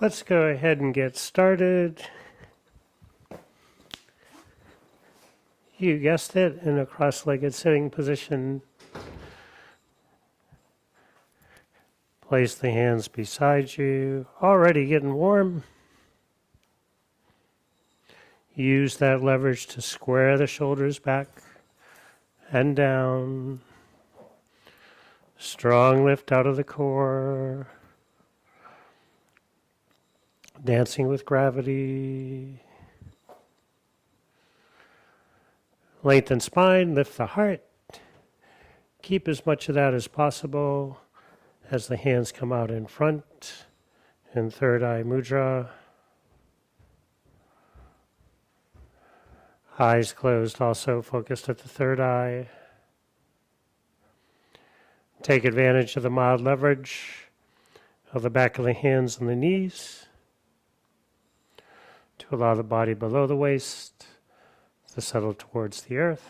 Let's go ahead and get started. You guessed it, in a cross-legged sitting position. Place the hands beside you. Already getting warm. Use that leverage to square the shoulders back and down. Strong lift out of the core. Dancing with gravity. Lengthen spine, lift the heart. Keep as much of that as possible as the hands come out in front in third eye mudra. Eyes closed, also focused at the third eye. Take advantage of the mild leverage of the back of the hands and the knees to allow the body below the waist to settle towards the earth.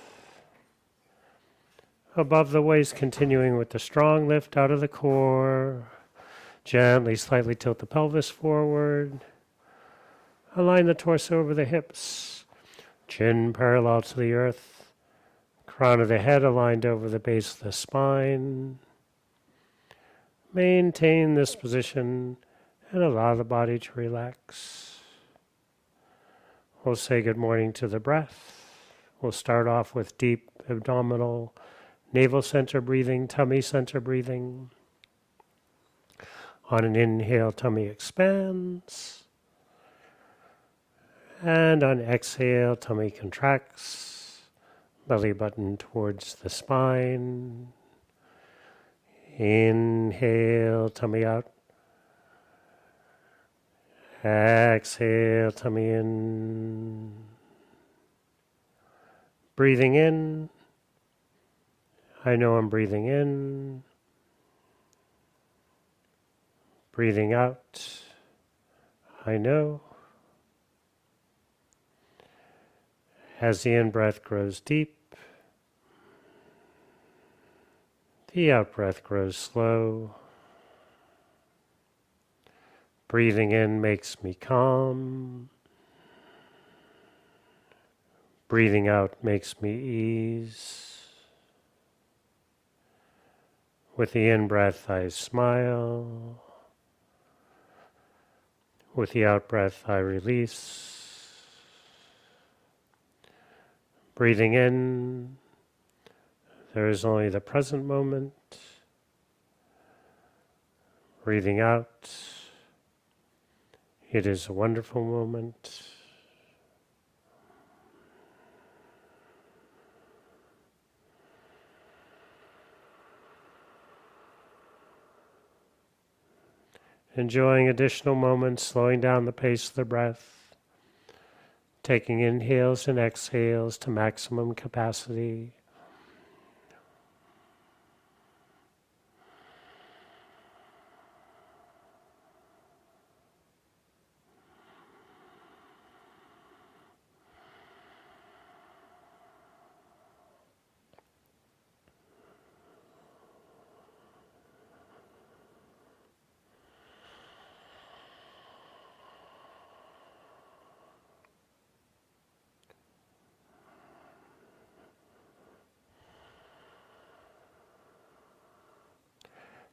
Above the waist, continuing with the strong lift out of the core. Gently, slightly tilt the pelvis forward. Align the torso over the hips. Chin parallel to the earth. Crown of the head aligned over the base of the spine. Maintain this position and allow the body to relax. We'll say good morning to the breath. We'll start off with deep abdominal, navel center breathing, tummy center breathing. On an inhale, tummy expands. And on exhale, tummy contracts. Belly button towards the spine. Inhale, tummy out. Exhale, tummy in. Breathing in. I know I'm breathing in. Breathing out. I know. As the in-breath grows deep, the out-breath grows slow. Breathing in makes me calm. Breathing out makes me ease. With the in-breath, I smile. With the out-breath, I release. Breathing in, there is only the present moment. Breathing out, it is a wonderful moment. Enjoying additional moments, slowing down the pace of the breath. Taking inhales and exhales to maximum capacity.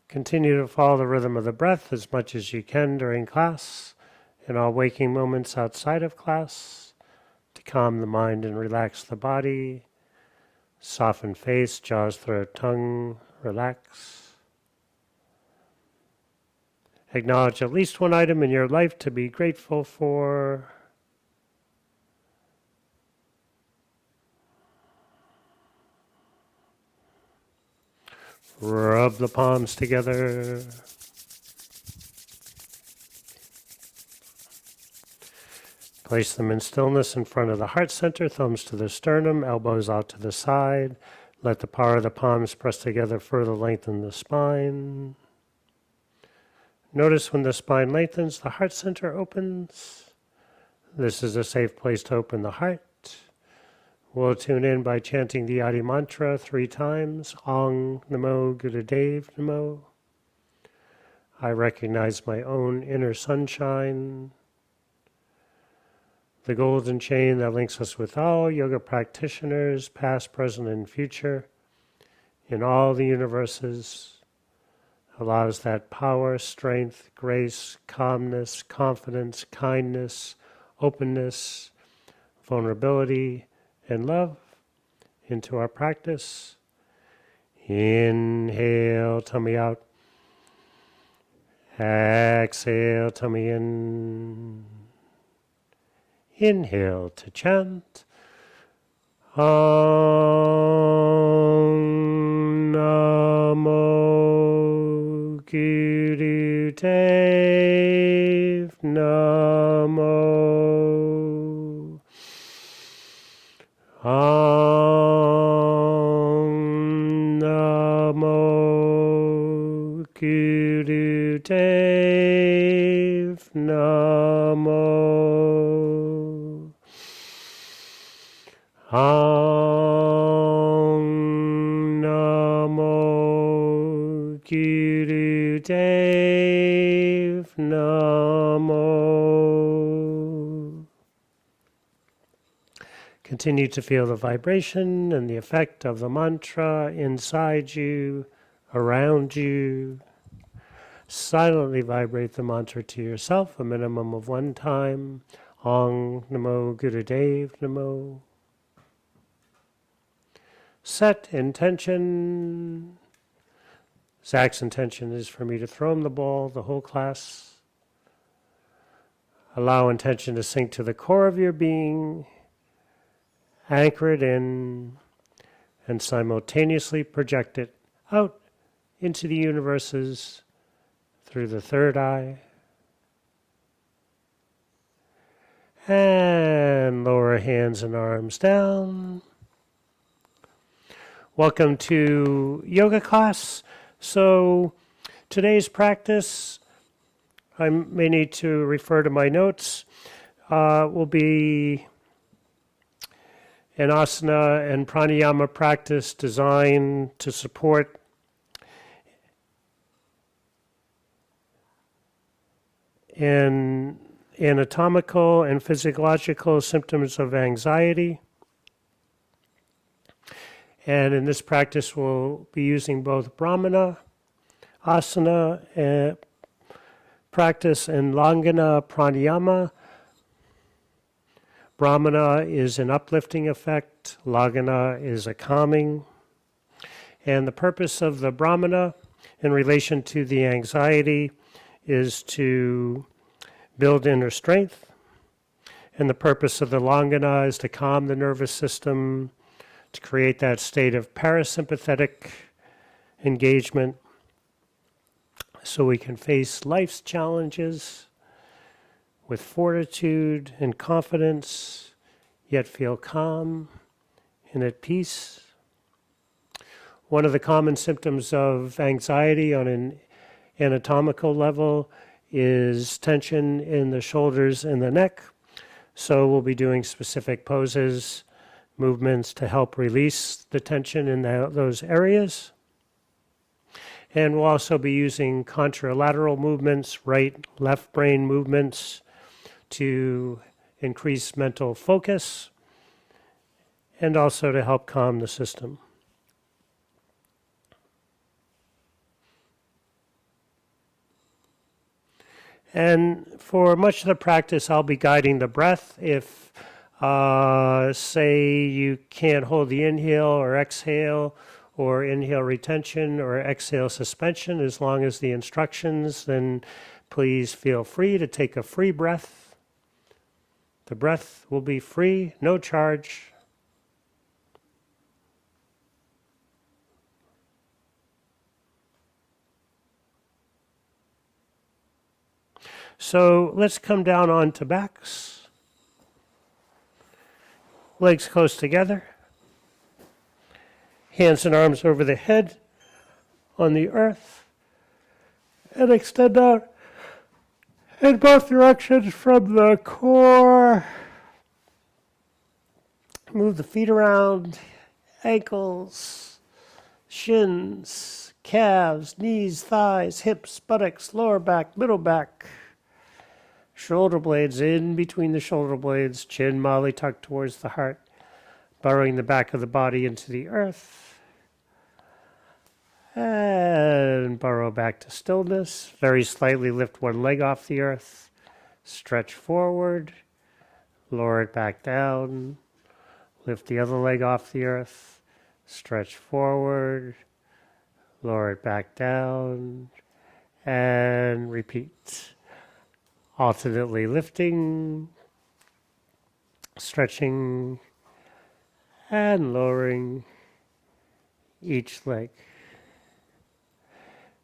Continue to follow the rhythm of the breath as much as you can during class and all waking moments outside of class to calm the mind and relax the body. Soften face, jaws, throat, tongue, relax. Acknowledge at least one item in your life to be grateful for. Rub the palms together. Place them in stillness in front of the heart center, thumbs to the sternum, elbows out to the side. Let the power of the palms press together, further lengthen the spine. Notice when the spine lengthens, the heart center opens. This is a safe place to open the heart. We'll tune in by chanting the Adi mantra 3 times. Ong Namo Gurudev Namo. I recognize my own inner sunshine, the golden chain that links us with all yoga practitioners, past, present, and future, in all the universes, allows that power, strength, grace, calmness, confidence, kindness, openness, vulnerability, and love into our practice. Inhale, tummy out. Exhale, tummy in. Inhale to chant. Om Namo Guru Dev Namo. Om Namo Guru Dev Namo. Om Namo Guru Dev Namo. Continue to feel the vibration and the effect of the mantra inside you, around you. Silently vibrate the mantra to yourself a minimum of 1 time. Om Namo Guru Dev Namo. Set intention. Zach's intention is for me to throw him the ball the whole class. Allow intention to sink to the core of your being. Anchor it in and simultaneously project it out into the universes through the third eye. And lower hands and arms down. Welcome to yoga class. So today's practice, I may need to refer to my notes, will be an asana and pranayama practice designed to support anatomical and physiological symptoms of anxiety. And in this practice, we'll be using both Brahmana, asana practice, and Langana pranayama. Brahmana is an uplifting effect. Langana is a calming. And the purpose of the Brahmana in relation to the anxiety is to build inner strength. And the purpose of the Langana is to calm the nervous system, to create that state of parasympathetic engagement so we can face life's challenges with fortitude and confidence, yet feel calm and at peace. One of the common symptoms of anxiety on an anatomical level is tension in the shoulders and the neck. So we'll be doing specific poses, movements to help release the tension in those areas. And we'll also be using contralateral movements, right, left brain movements to increase mental focus and also to help calm the system. And for much of the practice, I'll be guiding the breath. If, say, you can't hold the inhale or exhale, or inhale retention or exhale suspension, as long as the instructions, then please feel free to take a free breath. The breath will be free, no charge. So let's come down onto backs. Legs close together. Hands and arms over the head on the earth. And extend out in both directions from the core. Move the feet around, ankles, shins, calves, knees, thighs, hips, buttocks, lower back, middle back. Shoulder blades in between the shoulder blades, chin mildly tucked towards the heart, burrowing the back of the body into the earth. And burrow back to stillness. Very slightly lift one leg off the earth. Stretch forward. Lower it back down. Lift the other leg off the earth. Stretch forward. Lower it back down. And repeat. Alternately lifting, stretching, and lowering each leg.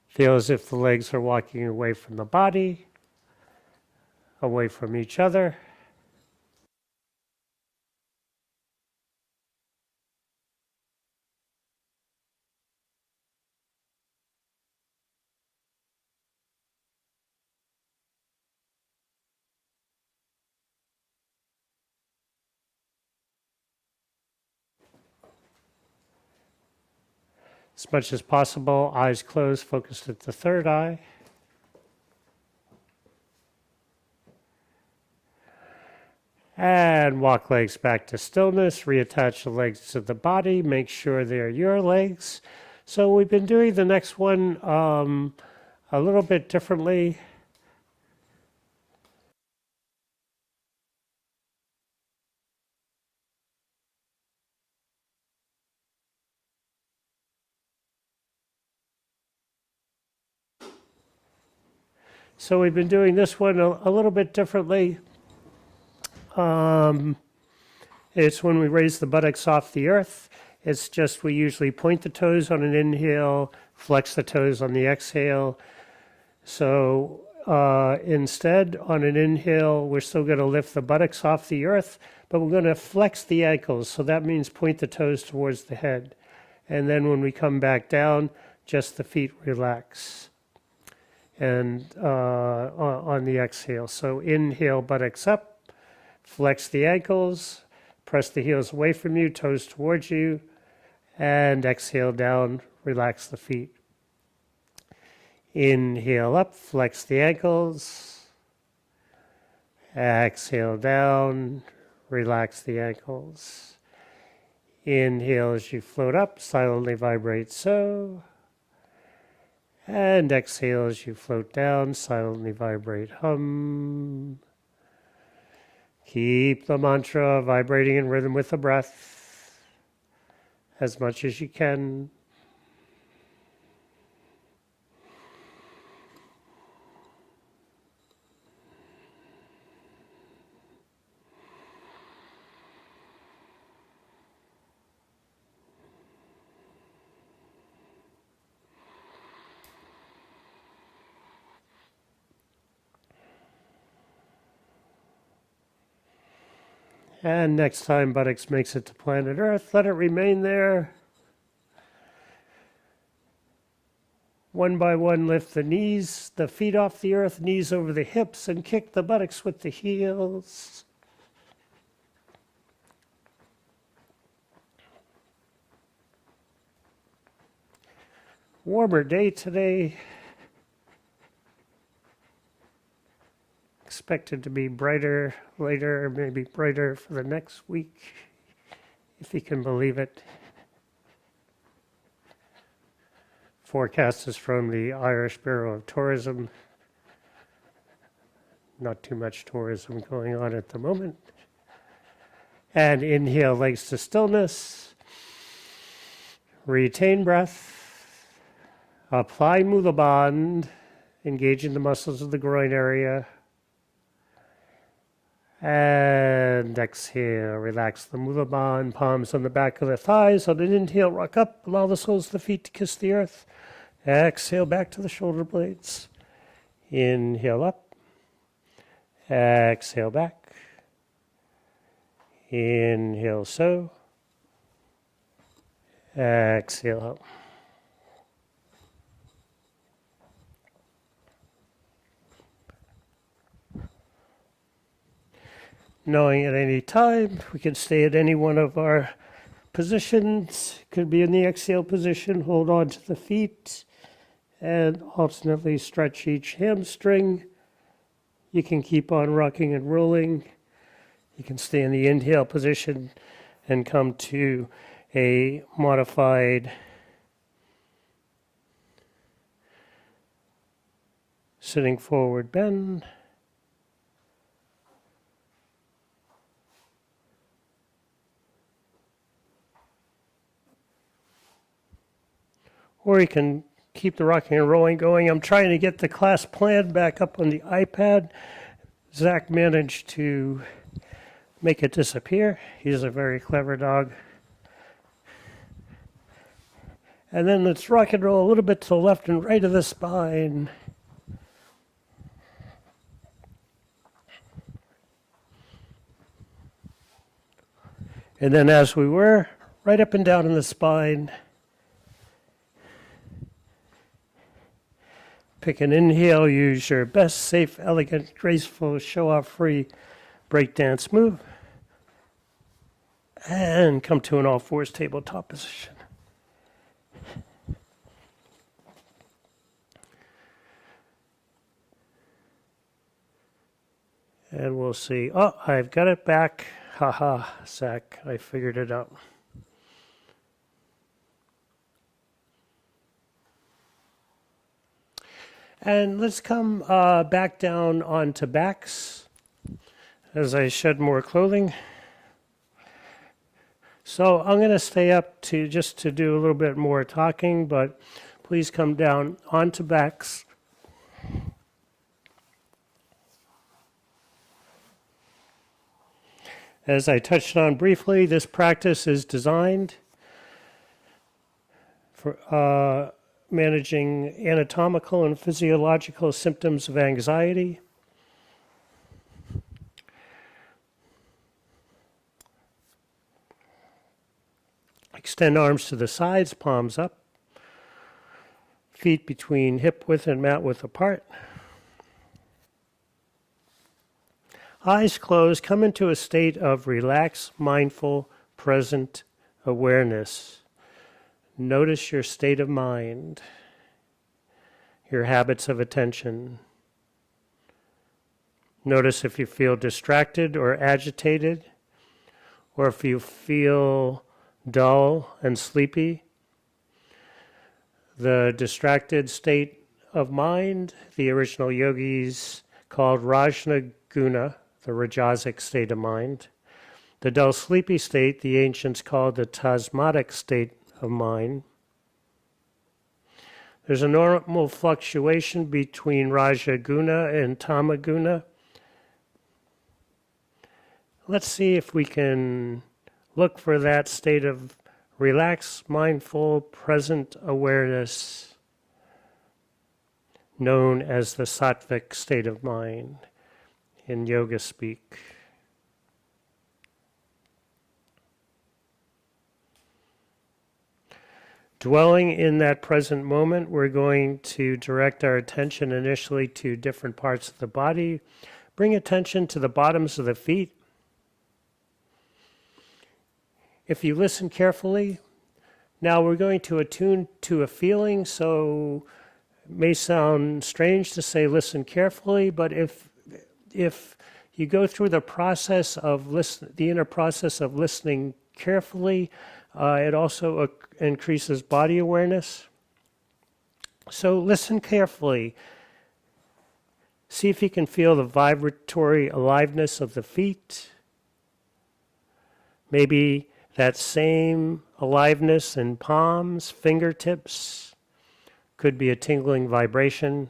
Feel as if the legs are walking away from the body, away from each other. As much as possible, eyes closed, focused at the third eye. And walk legs back to stillness. Reattach the legs to the body. Make sure they're your legs. So we've been doing the next one a little bit differently. So we've been doing this one a little bit differently. It's when we raise the buttocks off the earth. It's just we usually point the toes on an inhale, flex the toes on the exhale. So instead, on an inhale, we're still going to lift the buttocks off the earth, but we're going to flex the ankles. So that means point the toes towards the head. And then when we come back down, just the feet relax. And on the exhale. So inhale, buttocks up, flex the ankles, press the heels away from you, toes towards you, and exhale down, relax the feet. Inhale up, flex the ankles, exhale down, relax the ankles. Inhale as you float up, silently vibrate so. And exhale as you float down, silently vibrate hum. Keep the mantra vibrating in rhythm with the breath as much as you can. And next time buttocks makes it to planet Earth, let it remain there. One by one, lift the knees, the feet off the earth, knees over the hips, and kick the buttocks with the heels. Warmer day today. Expected to be brighter later, maybe brighter for the next week, if you can believe it. Forecast is from the Irish Bureau of Tourism. Not too much tourism going on at the moment. And inhale, legs to stillness. Retain breath. Apply Mula Bandh, engaging the muscles of the groin area. And exhale, relax the Mula Bandh, palms on the back of the thighs. On an inhale, rock up, allow the soles of the feet to kiss the earth. Exhale, back to the shoulder blades. Inhale up. Exhale back. Inhale so. Exhale out. Knowing at any time we can stay at any one of our positions. Could be in the exhale position. Hold on to the feet and alternately stretch each hamstring. You can keep on rocking and rolling. You can stay in the inhale position and come to a modified sitting forward bend. Or you can keep the rocking and rolling going. I'm trying to get the class plan back up on the iPad. Zach managed to make it disappear. He's a very clever dog. And then let's rock and roll a little bit to the left and right of the spine. And then as we were, right up and down in the spine. Pick an inhale, use your best, safe, elegant, graceful, show-off free breakdance move. And come to an all-fours tabletop position. And we'll see. Oh, I've got it back. Haha, Zach, I figured it out. And let's come back down onto backs as I shed more clothing. So I'm going to stay up to just to do a little bit more talking, but please come down onto backs. As I touched on briefly, this practice is designed for managing anatomical and physiological symptoms of anxiety. Extend arms to the sides, palms up. Feet between hip width and mat width apart. Eyes closed, come into a state of relaxed, mindful, present awareness. Notice your state of mind, your habits of attention. Notice if you feel distracted or agitated, or if you feel dull and sleepy. The distracted state of mind, the original yogis called Rajna Guna, the Rajasic state of mind. The dull, sleepy state, the ancients called the Tasmatic state of mind. There's a normal fluctuation between Raja Guna and Tamaguna. Let's see if we can look for that state of relaxed, mindful, present awareness known as the sattvic state of mind in yoga speak. Dwelling in that present moment, we're going to direct our attention initially to different parts of the body. Bring attention to the bottoms of the feet. If you listen carefully, now we're going to attune to a feeling, so it may sound strange to say listen carefully, but if you go through the process of the inner process of listening carefully, it also increases body awareness. So listen carefully. See if you can feel the vibratory aliveness of the feet. Maybe that same aliveness in palms, fingertips. Could be a tingling vibration.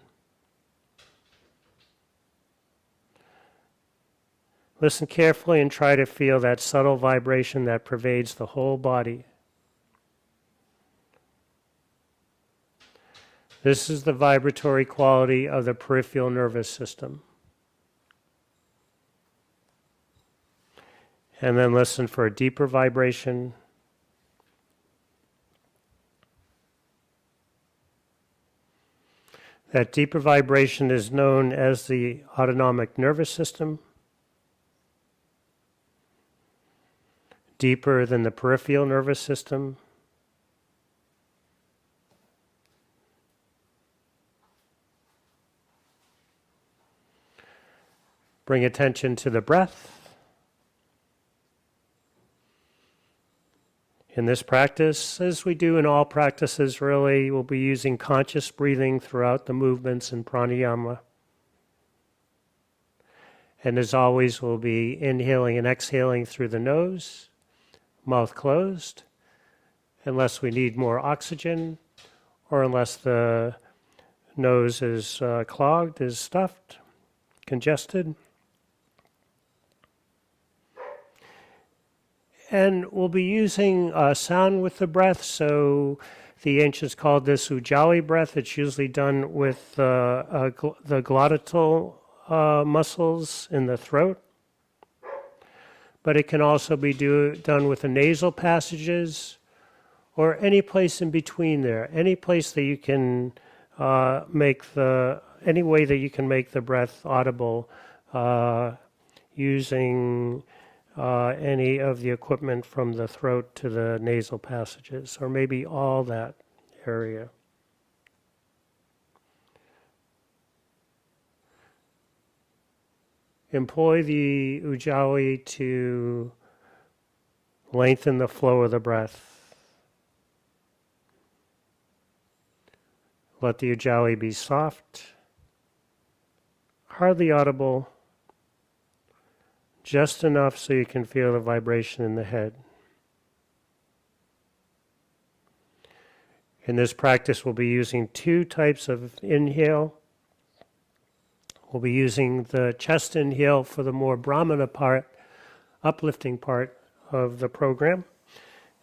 Listen carefully and try to feel that subtle vibration that pervades the whole body. This is the vibratory quality of the peripheral nervous system. And then listen for a deeper vibration. That deeper vibration is known as the autonomic nervous system. deeper than the peripheral nervous system. Bring attention to the breath. In this practice, as we do in all practices really, we'll be using conscious breathing throughout the movements in pranayama. And as always, we'll be inhaling and exhaling through the nose, mouth closed, unless we need more oxygen or unless the nose is clogged, is stuffed, congested. And we'll be using sound with the breath, so the ancients called this ujjayi breath. It's usually done with the glottal muscles in the throat. But it can also be done with the nasal passages or any place in between there, any place that you can any way that you can make the breath audible using any of the equipment from the throat to the nasal passages, or maybe all that area. Employ the ujjayi to lengthen the flow of the breath. Let the ujjayi be soft, hardly audible, just enough so you can feel the vibration in the head. In this practice, we'll be using two types of inhale. We'll be using the chest inhale for the more Brahmana part, uplifting part of the program.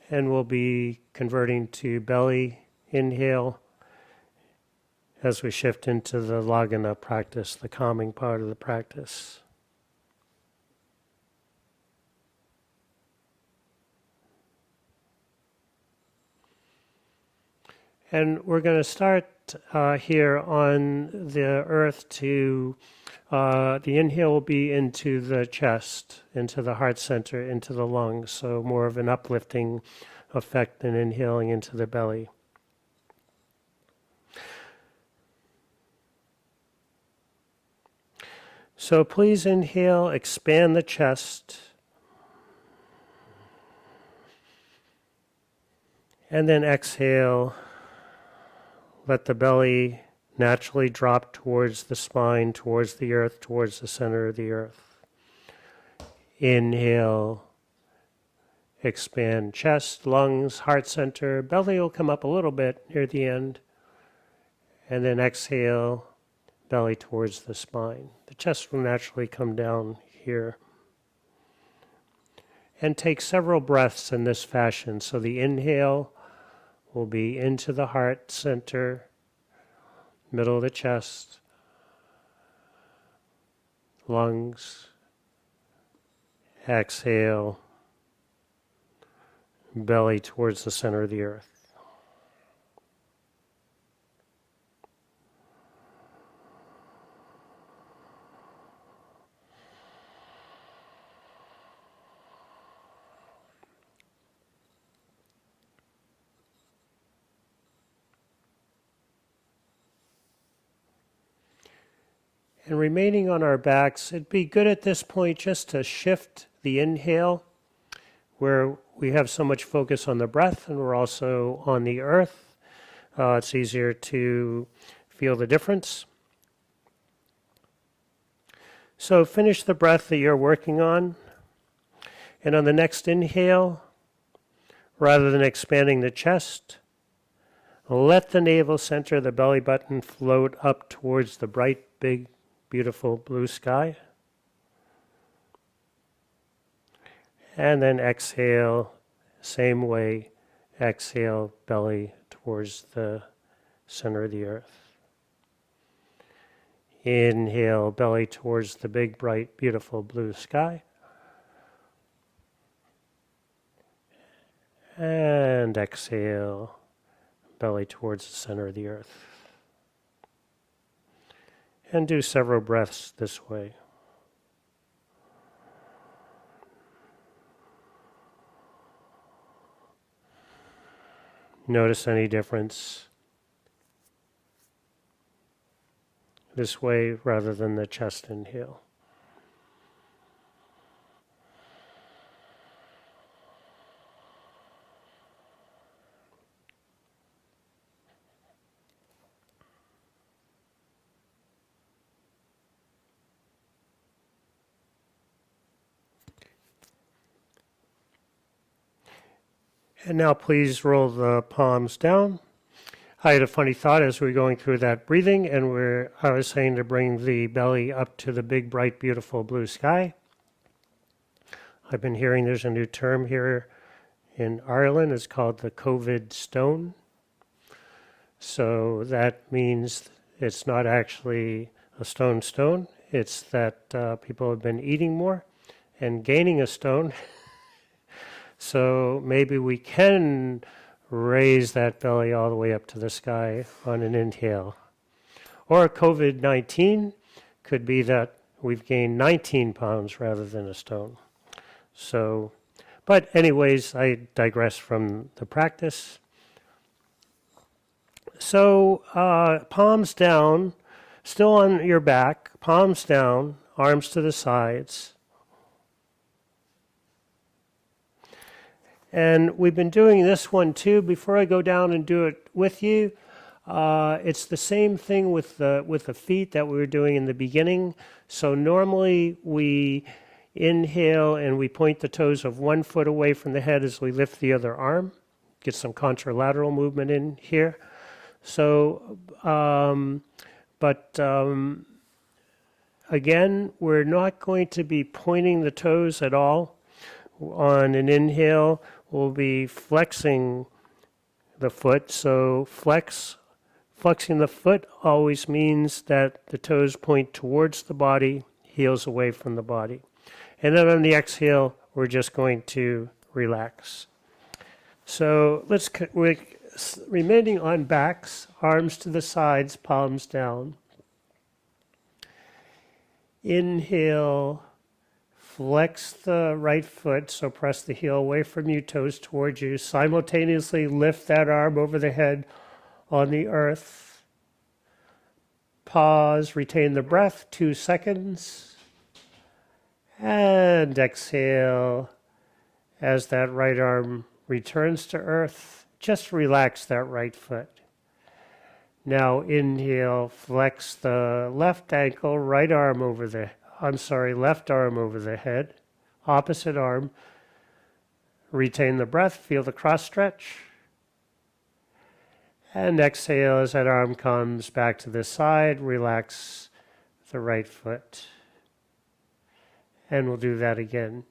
And we'll be converting to belly inhale as we shift into the Lagana practice, the calming part of the practice. And we're going to start here on the earth to, the inhale will be into the chest, into the heart center, into the lungs. So more of an uplifting effect than inhaling into the belly. So please inhale, expand the chest. And then exhale. Let the belly naturally drop towards the spine, towards the earth, towards the center of the earth. Inhale, expand chest, lungs, heart center. Belly will come up a little bit near the end. And then exhale, belly towards the spine. The chest will naturally come down here. And take several breaths in this fashion. So the inhale will be into the heart center, middle of the chest, lungs. Exhale, belly towards the center of the earth. And remaining on our backs, it'd be good at this point just to shift the inhale, where we have so much focus on the breath and we're also on the earth. It's easier to feel the difference. So finish the breath that you're working on. And on the next inhale, rather than expanding the chest, let the navel center, the belly button, float up towards the bright, big, beautiful blue sky. And then exhale, same way, exhale, belly towards the center of the earth. Inhale, belly towards the big, bright, beautiful blue sky. And exhale, belly towards the center of the earth. And do several breaths this way. Notice any difference this way rather than the chest inhale. And now please roll the palms down. I had a funny thought as we were going through that breathing, and I was saying to bring the belly up to the big, bright, beautiful blue sky. I've been hearing there's a new term here in Ireland. It's called the COVID stone. So that means it's not actually a stone. It's that people have been eating more and gaining a stone. So maybe we can raise that belly all the way up to the sky on an inhale. Or COVID-19 could be that we've gained 19 pounds rather than a stone. So, but anyways, I digress from the practice. So palms down, still on your back, palms down, arms to the sides. And we've been doing this one too. Before I go down and do it with you, it's the same thing with the feet that we were doing in the beginning. So normally we inhale and we point the toes of one foot away from the head as we lift the other arm. Get some contralateral movement in here. So, again, we're not going to be pointing the toes at all. On an inhale, we'll be flexing the foot. So flexing the foot always means that the toes point towards the body, heels away from the body. And then on the exhale, we're just going to relax. So we're remaining on backs, arms to the sides, palms down. Inhale. Flex the right foot, so press the heel away from you, toes towards you. Simultaneously lift that arm over the head on the earth. Pause, retain the breath, 2 seconds. And exhale as that right arm returns to earth. Just relax that right foot. Now inhale, flex the left ankle, left arm over the head, opposite arm. Retain the breath, feel the cross stretch. And exhale as that arm comes back to the side, relax the right foot. And we'll do that again.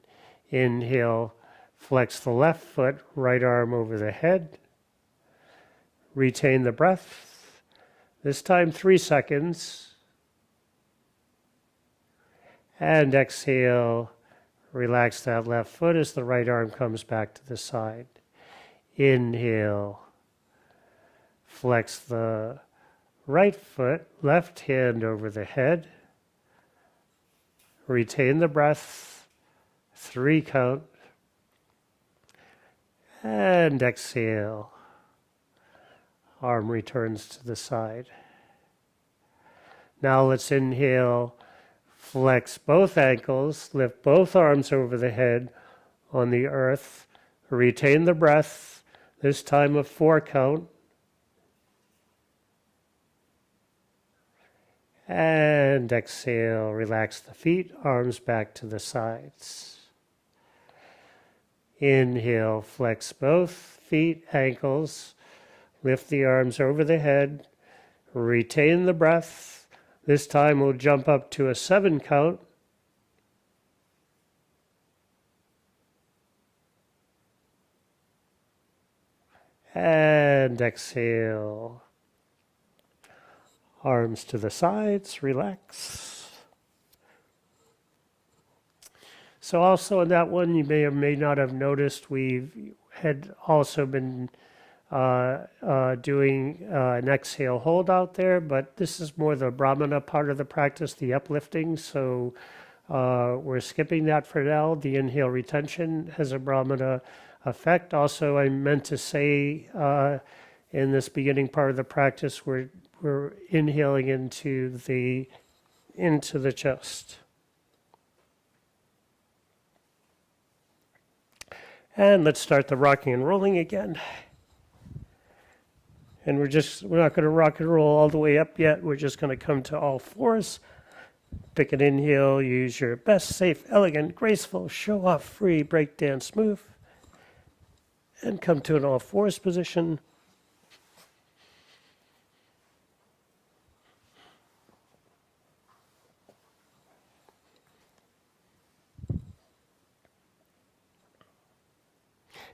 Inhale, flex the left foot, right arm over the head. Retain the breath. This time 3 seconds. And exhale, relax that left foot as the right arm comes back to the side. Inhale, flex the right foot, left hand over the head. Retain the breath, 3 count. And exhale, arm returns to the side. Now let's inhale. Flex both ankles, lift both arms over the head on the earth. Retain the breath, this time a 4 count. And exhale, relax the feet, arms back to the sides. Inhale, flex both feet, ankles, lift the arms over the head. Retain the breath. This time we'll jump up to a 7 count. And exhale. Arms to the sides, relax. So also in that one, you may or may not have noticed, we had also been doing an exhale hold out there, but this is more the Brahmana part of the practice, the uplifting. So we're skipping that for now. The inhale retention has a Brahmana effect. Also, I meant to say in this beginning part of the practice, we're inhaling into the chest. And let's start the rocking and rolling again. And we're not going to rock and roll all the way up yet. We're just going to come to all fours. Pick an inhale, use your best, safe, elegant, graceful, show off, free, breakdance move. And come to an all fours position.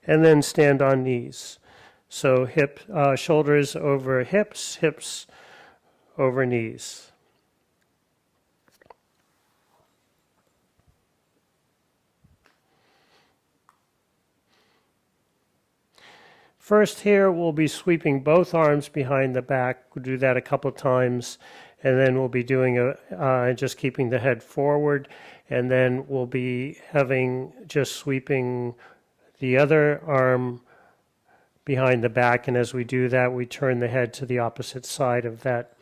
And then stand on knees. So shoulders over hips, hips over knees. First here, we'll be sweeping both arms behind the back. We'll do that a couple times, and then we'll be doing just keeping the head forward, and then we'll be just sweeping the other arm behind the back, and as we do that, we turn the head to the opposite side of that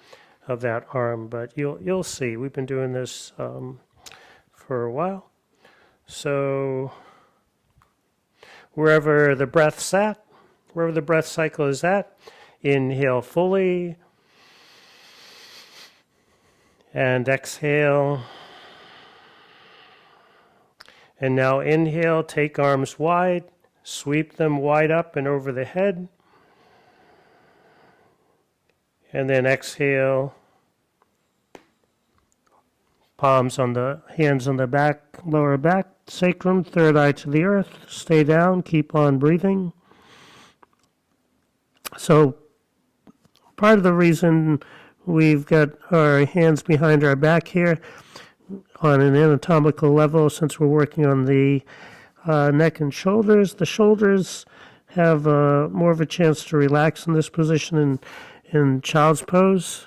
arm. But you'll see, we've been doing this for a while. So wherever the breath cycle is at, inhale fully, and exhale. And now inhale, take arms wide. Sweep them wide up and over the head. And then exhale. Hands on the back, lower back, sacrum, third eye to the earth. Stay down, keep on breathing. So part of the reason we've got our hands behind our back here on an anatomical level, since we're working on the neck and shoulders. The shoulders have more of a chance to relax in this position in child's pose.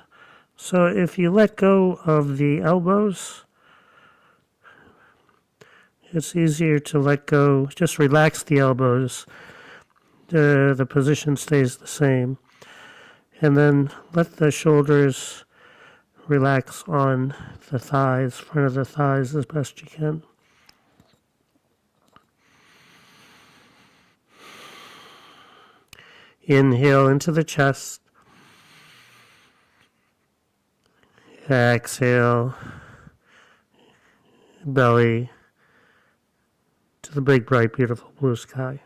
So if you let go of the elbows, it's easier to let go. Just relax the elbows. The position stays the same. And then let the shoulders relax on the thighs, front of the thighs as best you can. Inhale into the chest. Exhale, belly to the big, bright, beautiful blue sky.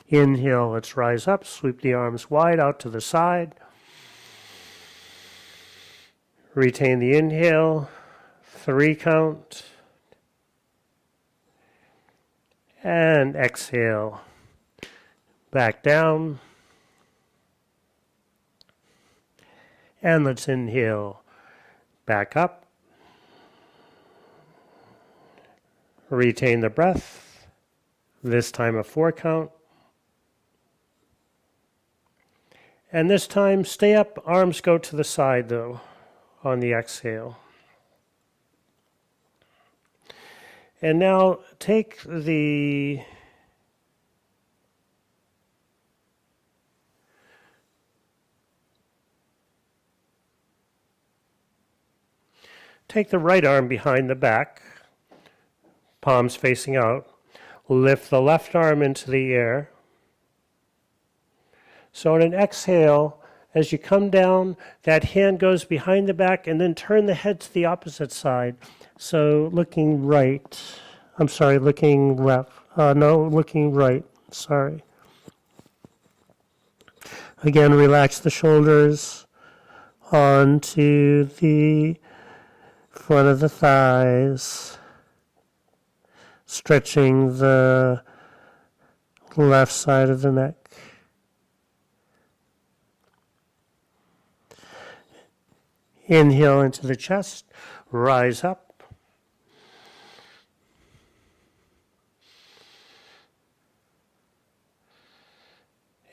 Inhale, let's rise up, sweep the arms wide out to the side. Retain the inhale, 3 count. And exhale, back down. And let's inhale, back up. Retain the breath, this time a 4 count. And this time, stay up, arms go to the side though, on the exhale. And now take the right arm behind the back, palms facing out. Lift the left arm into the air. So on an exhale, as you come down, that hand goes behind the back, and then turn the head to the opposite side. So looking left. Looking right. Sorry. Again, relax the shoulders onto the front of the thighs, stretching the left side of the neck. Inhale into the chest, rise up.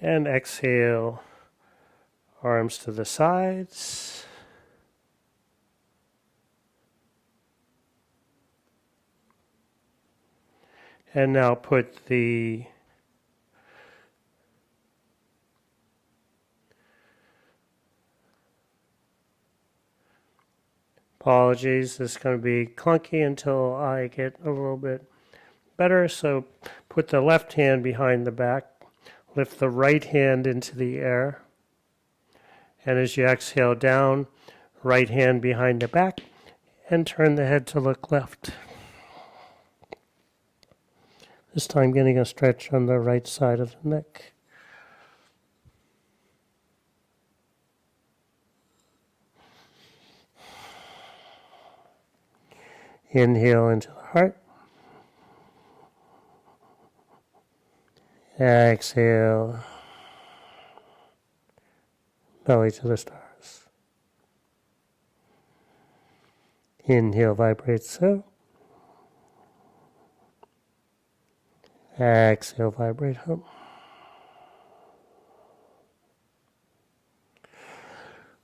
And exhale, arms to the sides. And now put the Apologies, this is going to be clunky until I get a little bit better. So put the left hand behind the back, lift the right hand into the air, and as you exhale down, right hand behind the back, and turn the head to look left. This time getting a stretch on the right side of the neck. Inhale into the heart. Exhale. Belly to the stars. Inhale, vibrate so. Exhale, vibrate home.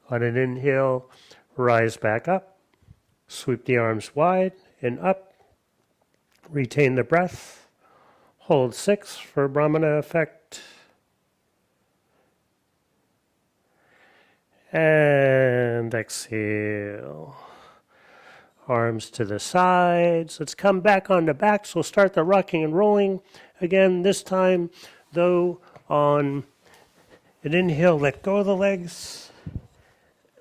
On an inhale, rise back up. Sweep the arms wide and up. Retain the breath. Hold 6 for Brahmana effect. And exhale. Arms to the sides. Let's come back on the backs. We'll start the rocking and rolling. Again, this time, though, on an inhale, let go of the legs.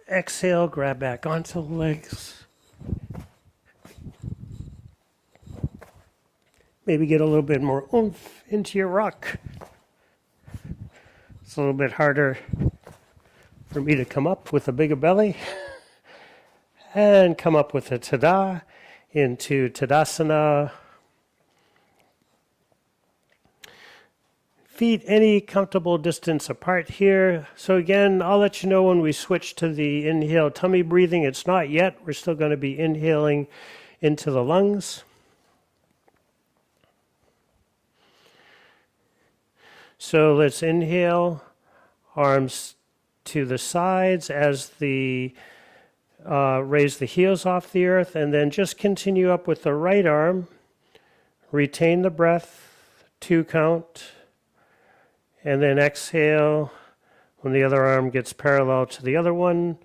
Exhale, grab back onto the legs. Maybe get a little bit more oomph into your rock. It's a little bit harder for me to come up with a bigger belly. And come up with a tada into Tadasana. Feet any comfortable distance apart here. So again, I'll let you know when we switch to the inhale tummy breathing. It's not yet. We're still going to be inhaling into the lungs. So let's inhale, arms to the sides as the raise the heels off the earth, and then just continue up with the right arm. Retain the breath, 2 count, and then exhale when the other arm gets parallel to the other one.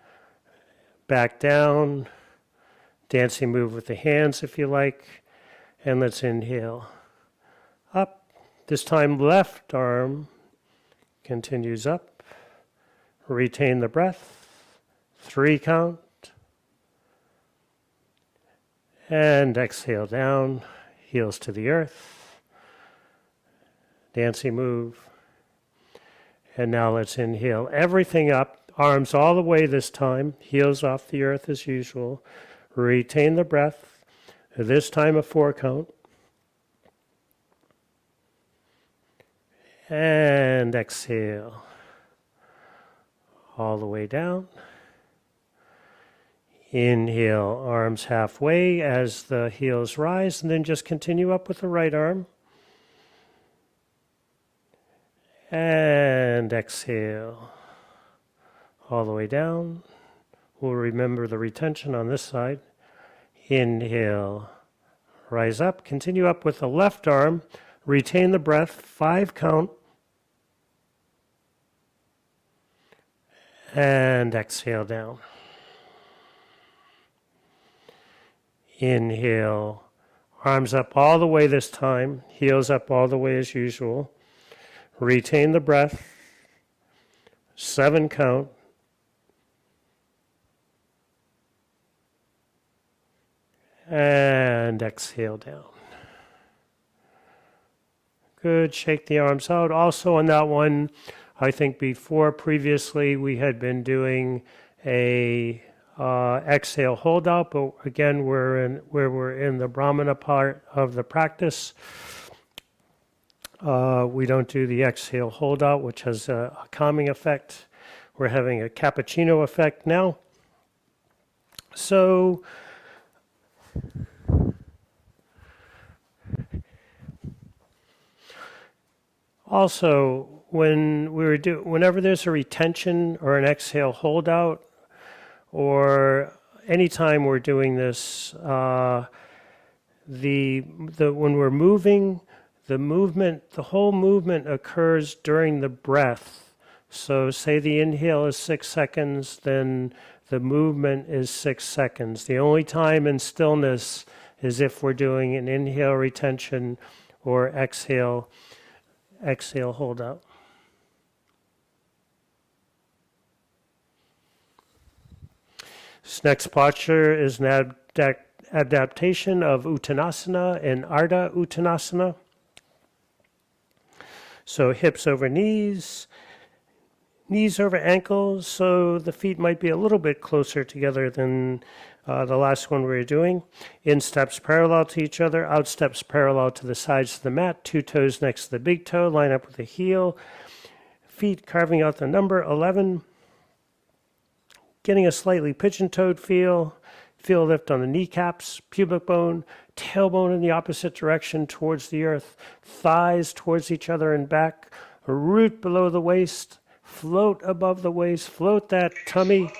Back down, dancing move with the hands if you like, and let's inhale. Up. This time left arm continues up. Retain the breath. 3 count. And exhale down. Heels to the earth. Dancing move. And now let's inhale everything up. Arms all the way this time. Heels off the earth as usual. Retain the breath. This time a 4 count. And exhale. All the way down. Inhale, arms halfway as the heels rise, and then just continue up with the right arm. And exhale. All the way down. We'll remember the retention on this side. Inhale, rise up, continue up with the left arm. Retain the breath, 5 count. And exhale down. Inhale, arms up all the way this time, heels up all the way as usual. Retain the breath, 7 count. And exhale down. Good, shake the arms out. Also on that one, I think previously we had been doing a exhale hold out, but again we're in the Brahmana part of the practice. We don't do the exhale hold out, which has a calming effect. We're having a cappuccino effect now. So also, whenever there's a retention or an exhale holdout, or anytime we're doing this, when we're moving, the whole movement occurs during the breath. So say the inhale is 6 seconds, then The movement is 6 seconds. The only time in stillness is if we're doing an inhale retention or exhale hold up. This next posture is an adaptation of Uttanasana and Ardha Uttanasana. So hips over knees, knees over ankles, so the feet might be a little bit closer together than the last one we were doing. In steps parallel to each other, out steps parallel to the sides of the mat, 2 toes next to the big toe, line up with the heel, feet carving out the number 11. Getting a slightly pigeon-toed feel. Feel lift on the kneecaps, pubic bone, tailbone in the opposite direction towards the earth, thighs towards each other and back, a root below the waist, float above the waist, float that tummy,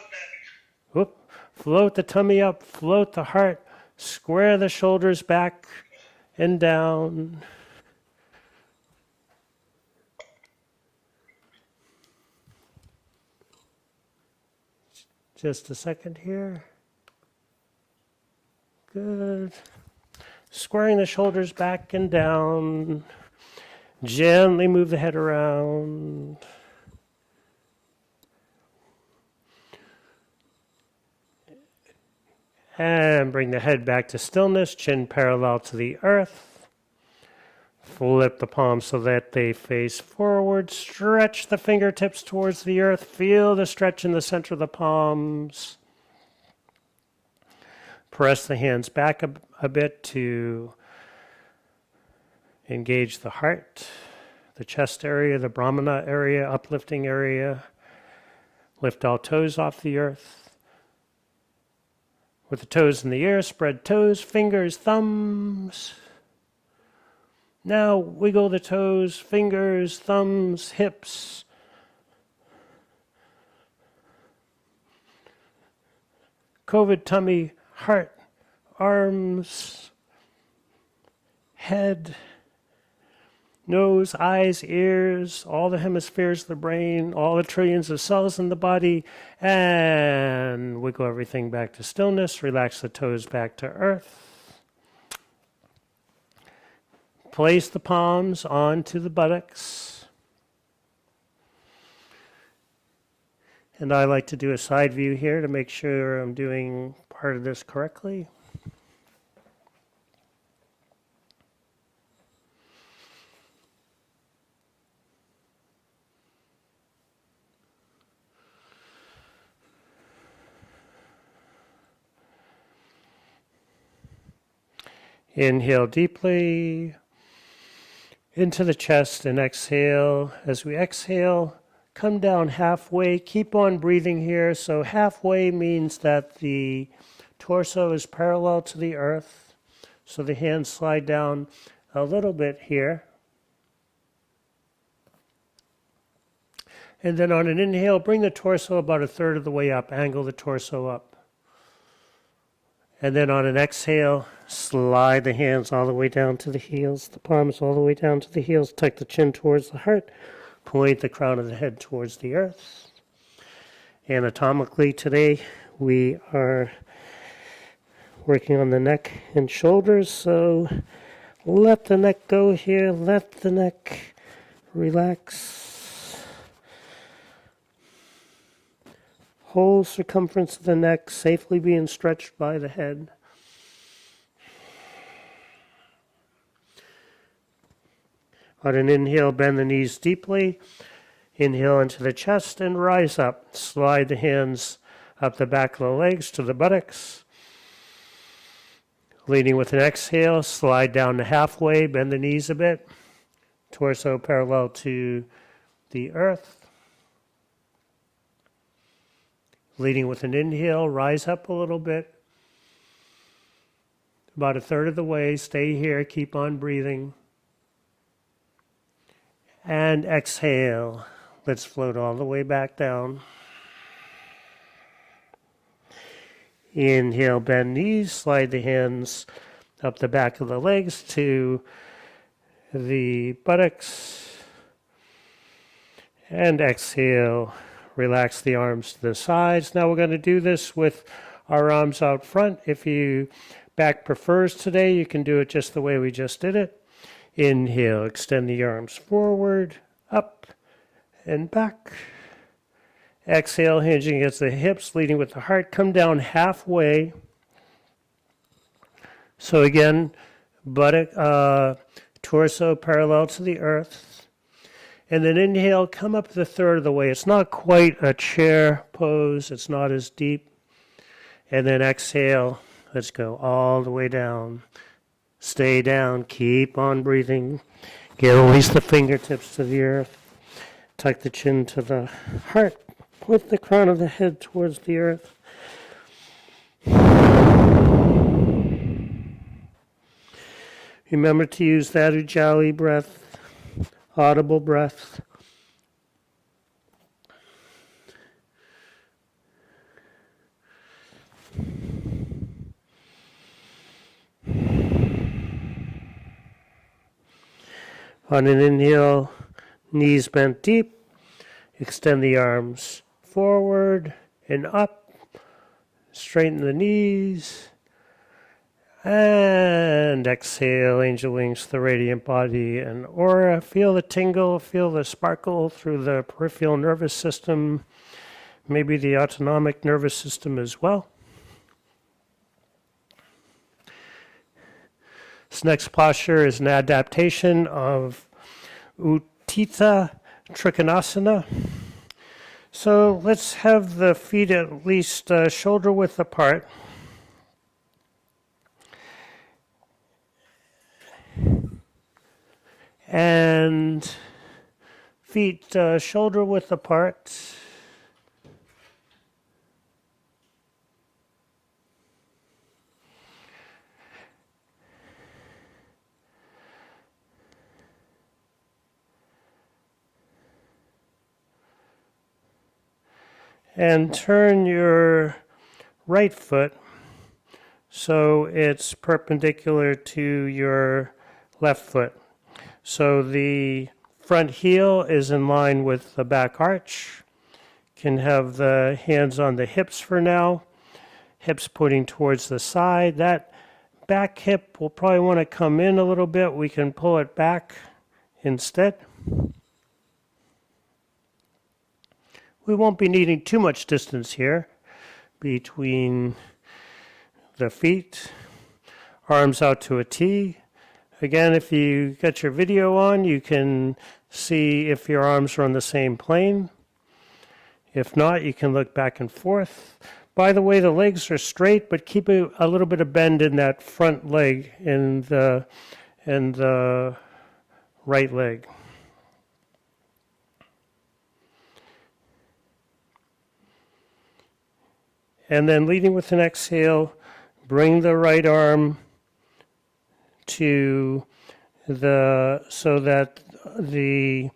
float the tummy up, float the heart, square the shoulders back and down. Just a second here. Good. Squaring the shoulders back and down. Gently move the head around. And bring the head back to stillness, chin parallel to the earth. Flip the palms so that they face forward. Stretch the fingertips towards the earth. Feel the stretch in the center of the palms. Press the hands back a bit to engage the heart, the chest area, the Brahmana area, uplifting area. Lift all toes off the earth. With the toes in the air, spread toes, fingers, thumbs. Now wiggle the toes, fingers, thumbs, hips. Covid tummy, heart, arms, head, nose, eyes, ears, all the hemispheres of the brain, all the trillions of cells in the body, and wiggle everything back to stillness. Relax the toes back to earth. Place the palms onto the buttocks. And I like to do a side view here to make sure I'm doing part of this correctly. Inhale deeply into the chest and exhale. As we exhale, come down halfway. Keep on breathing here. So halfway means that the torso is parallel to the earth. So the hands slide down a little bit here. And then on an inhale, bring the torso about a third of the way up. Angle the torso up. And then on an exhale, slide the hands all the way down to the heels, the palms all the way down to the heels. Tuck the chin towards the heart. Point the crown of the head towards the earth. Anatomically today, we are working on the neck and shoulders. So let the neck go here. Let the neck relax. Whole circumference of the neck safely being stretched by the head. On an inhale, bend the knees deeply. Inhale into the chest and rise up. Slide the hands up the back of the legs to the buttocks. Leading with an exhale, slide down to halfway, bend the knees a bit. Torso parallel to the earth. Leading with an inhale, rise up a little bit. About a third of the way, stay here, keep on breathing. And exhale. Let's float all the way back down. Inhale, bend knees, slide the hands up the back of the legs to the buttocks. And exhale, Relax the arms to the sides. Now we're going to do this with our arms out front. If you back prefers today, you can do it just the way we just did it. Inhale, extend the arms forward, up, and back. Exhale, hinging against the hips, leading with the heart. Come down halfway. So again, buttock, torso parallel to the earth. And then inhale, come up the third of the way. It's not quite a chair pose. It's not as deep. And then exhale, let's go all the way down. Stay down, keep on breathing. Get release the fingertips to the earth. Tuck the chin to the heart. With the crown of the head towards the earth. Remember to use that Ujjayi breath, audible breath. On an inhale, knees bent deep, extend the arms forward and up, straighten the knees, and exhale, angel wings, the radiant body and aura. Feel the tingle, feel the sparkle through the peripheral nervous system, maybe the autonomic nervous system as well. This next posture is an adaptation of Utthita Trikonasana. So let's have the feet at least shoulder width apart. And feet shoulder width apart. And turn your right foot so it's perpendicular to your left foot. So the front heel is in line with the back arch. Can have the hands on the hips for now. Hips pointing towards the side. That back hip will probably want to come in a little bit. We can pull it back instead. We won't be needing too much distance here between the feet. Arms out to a T. Again, if you get your video on, you can see if your arms are on the same plane. If not, you can look back and forth. By the way, the legs are straight, but keep a little bit of bend in that front leg and the right leg. And then leading with an exhale, bring the right arm to so that the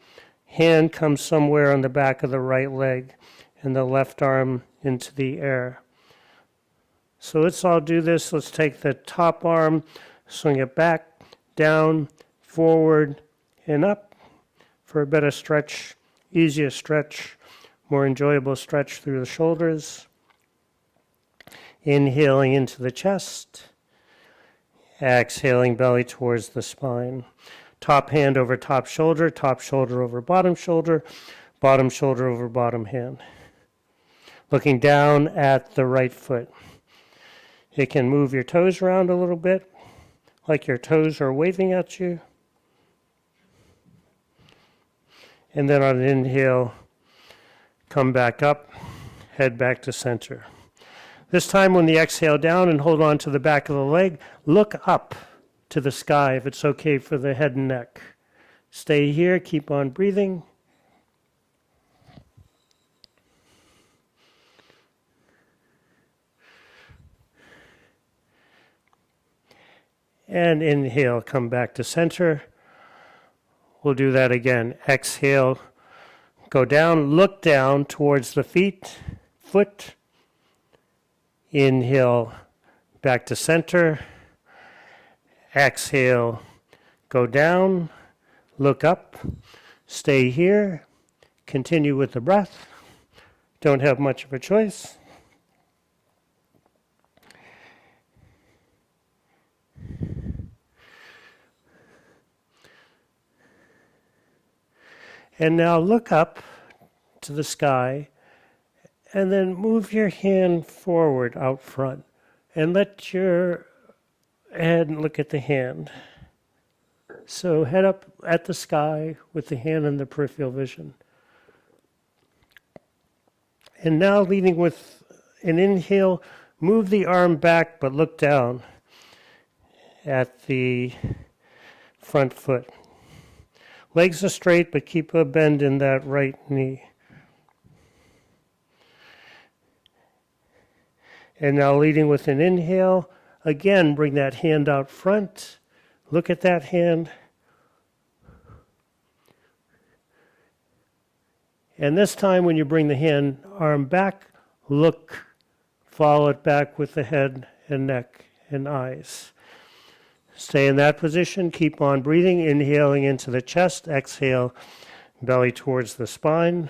hand comes somewhere on the back of the right leg and the left arm into the air. So let's all do this. Let's take the top arm, swing it back, down, forward, and up for a better stretch, easier stretch, more enjoyable stretch through the shoulders. Inhaling into the chest. Exhaling belly towards the spine. Top hand over top shoulder over bottom shoulder over bottom hand. Looking down at the right foot. You can move your toes around a little bit, like your toes are waving at you. And then on an inhale, come back up, head back to center. This time when the exhale down and hold on to the back of the leg, look up to the sky if it's okay for the head and neck. Stay here, keep on breathing. And inhale, come back to center. We'll do that again. Exhale, go down, look down towards the foot. Inhale, back to center. Exhale, go down, look up, stay here, continue with the breath. don't have much of a choice. And now look up to the sky and then move your hand forward out front and let your head look at the hand. So head up at the sky with the hand in the peripheral vision. And now leading with an inhale, move the arm back but look down at the front foot. Legs are straight but keep a bend in that right knee. And now leading with an inhale, again bring that hand out front. Look at that hand. And this time when you bring the arm back, look, follow it back with the head and neck and eyes. Stay in that position, keep on breathing, inhaling into the chest, exhale, belly towards the spine.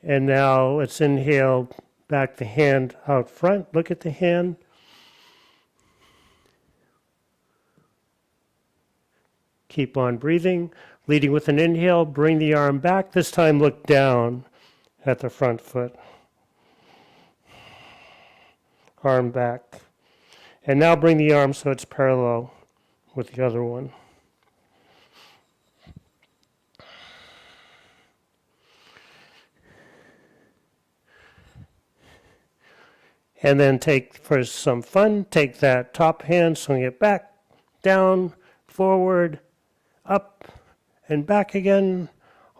And now let's inhale back the hand out front, look at the hand. Keep on breathing. Leading with an inhale, bring the arm back. This time look down at the front foot. Arm back. And now bring the arm so it's parallel with the other one. And then for some fun, take that top hand, swing it back, down, forward, up, and back again.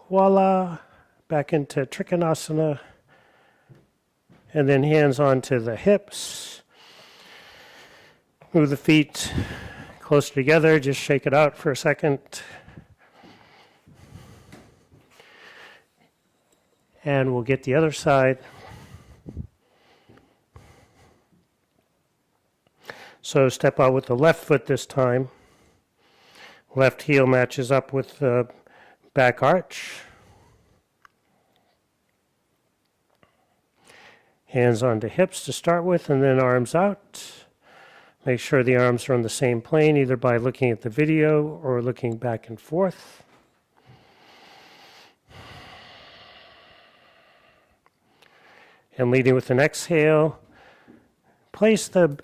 Voila. Back into Trikonasana. And then hands onto the hips. Move the feet closer together. Just shake it out for a second. And we'll get the other side. So step out with the left foot this time. Left heel matches up with the back arch. Hands onto hips to start with, and then arms out. Make sure the arms are on the same plane, either by looking at the video or looking back and forth. And leading with an exhale, place the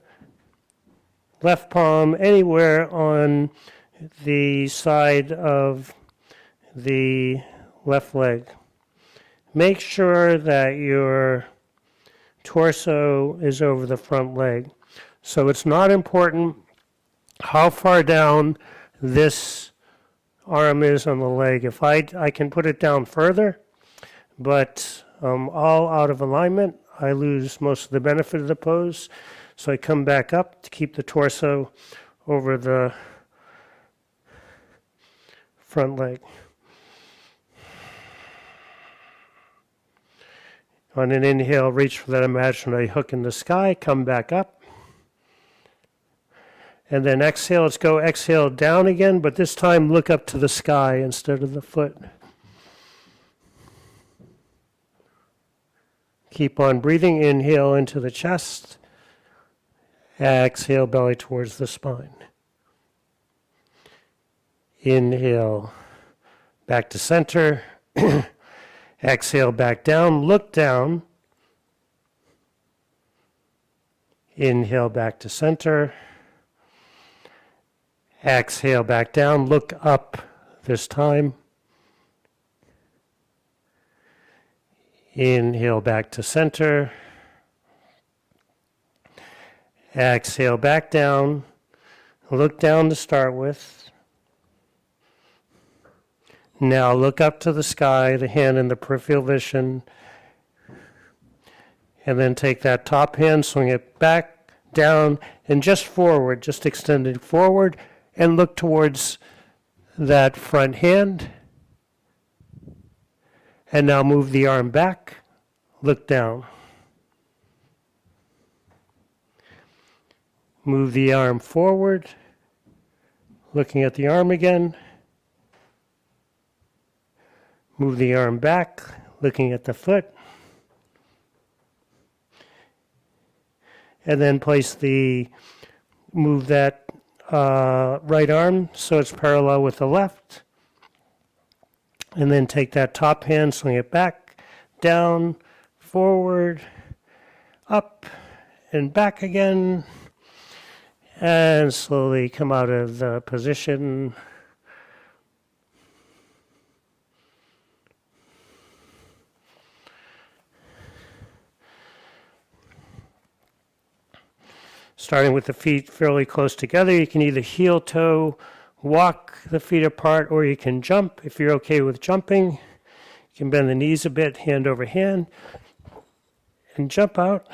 left palm anywhere on the side of the left leg. Make sure that your torso is over the front leg. So it's not important how far down this arm is on the leg. If I can put it down further, but all out of alignment, I lose most of the benefit of the pose. So I come back up to keep the torso over the front leg. On an inhale, reach for that imaginary hook in the sky, come back up. And then exhale, let's go exhale down again, but this time look up to the sky instead of the foot. Keep on breathing, inhale into the chest. Exhale, belly towards the spine. Inhale, back to center. Exhale, back down, look down. Inhale, back to center. Exhale, back down, look up this time. Inhale, back to center. Exhale, back down. Look down to start with. Now look up to the sky, the hand in the peripheral vision. And then take that top hand, swing it back, down, and just forward, just extend it forward, and look towards that front hand. And now move the arm back, look down. Move the arm forward, looking at the arm again. Move the arm back, looking at the foot. And then move that right arm so it's parallel with the left. And then take that top hand, swing it back, down, forward, up, and back again. And slowly come out of the position. Starting with the feet fairly close together, you can either heel toe, walk the feet apart, or you can jump. If you're okay with jumping, you can bend the knees a bit, hand over hand, and jump out.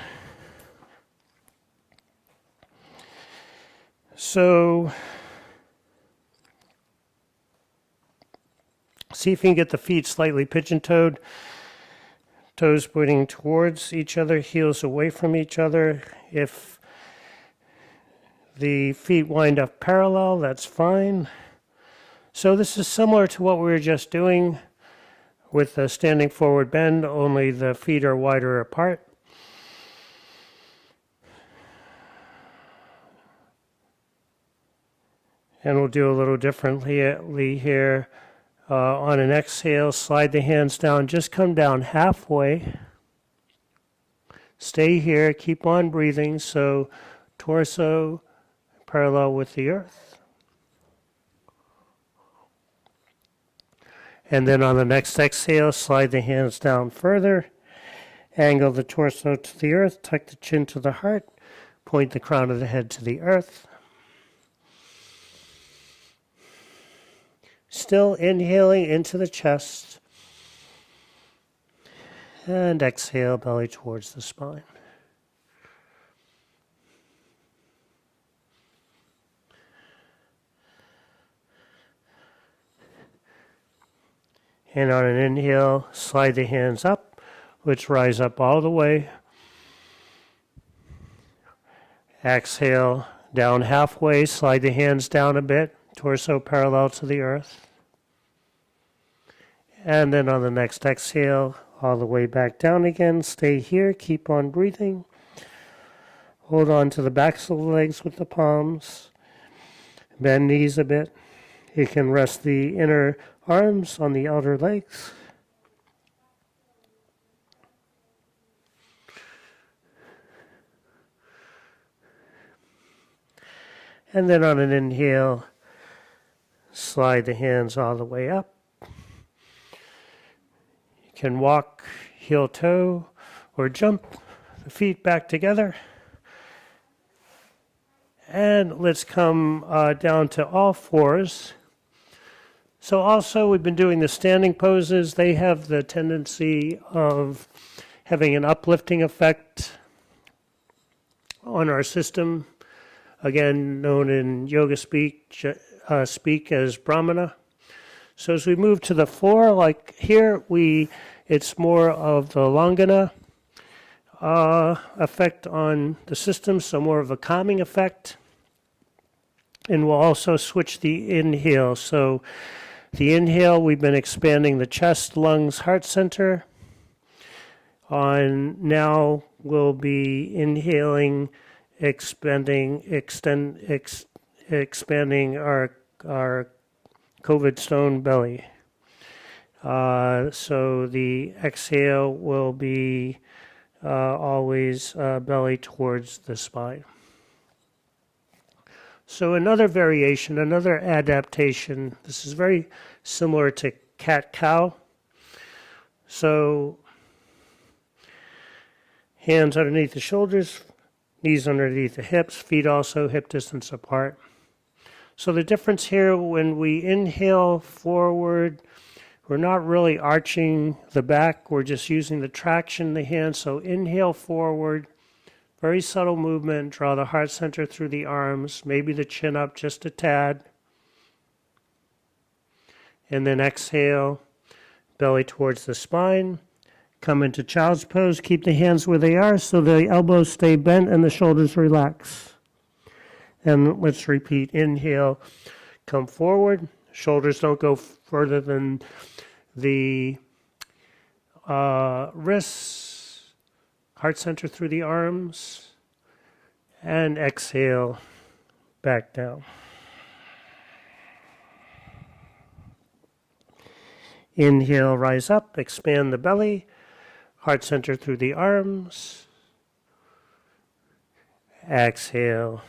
So, see if you can get the feet slightly pigeon-toed, toes pointing towards each other, heels away from each other. If the feet wind up parallel, that's fine. So this is similar to what we were just doing with the standing forward bend, only the feet are wider apart. And we'll do a little differently here. On an exhale, slide the hands down, just come down halfway. Stay here, keep on breathing, so torso parallel with the earth. And then on the next exhale, slide the hands down further, angle the torso to the earth, tuck the chin to the heart, point the crown of the head to the earth. Still inhaling into the chest, and exhale, belly towards the spine. And on an inhale, slide the hands up, which rise up all the way. Exhale, down halfway, slide the hands down a bit, torso parallel to the earth. And then on the next exhale, all the way back down again. Stay here, keep on breathing. Hold on to the backs of the legs with the palms. Bend knees a bit. You can rest the inner arms on the outer legs. And then on an inhale, slide the hands all the way up. You can walk heel toe or jump the feet back together. And let's come down to all fours. So also we've been doing the standing poses. They have the tendency of having an uplifting effect on our system. Again, known in yoga speak as Brahmana. So as we move to the floor, like here, it's more of the Longana effect on the system, so more of a calming effect. And we'll also switch the inhale. So the inhale, we've been expanding the chest, lungs, heart center. Now we'll be inhaling, expanding our COVID stone belly. So the exhale will be always belly towards the spine. So another variation, another adaptation. This is very similar to cat-cow. So hands underneath the shoulders, knees underneath the hips, feet also hip distance apart. So the difference here, when we inhale forward, we're not really arching the back, we're just using the traction in the hands. So inhale forward, very subtle movement, draw the heart center through the arms, maybe the chin up just a tad. And then exhale, belly towards the spine. Come into child's pose, keep the hands where they are so the elbows stay bent and the shoulders relax. And let's repeat, inhale, come forward. Shoulders don't go further than the wrists, heart center through the arms, and exhale back down. Inhale, rise up, expand the belly, heart center through the arms. Exhale.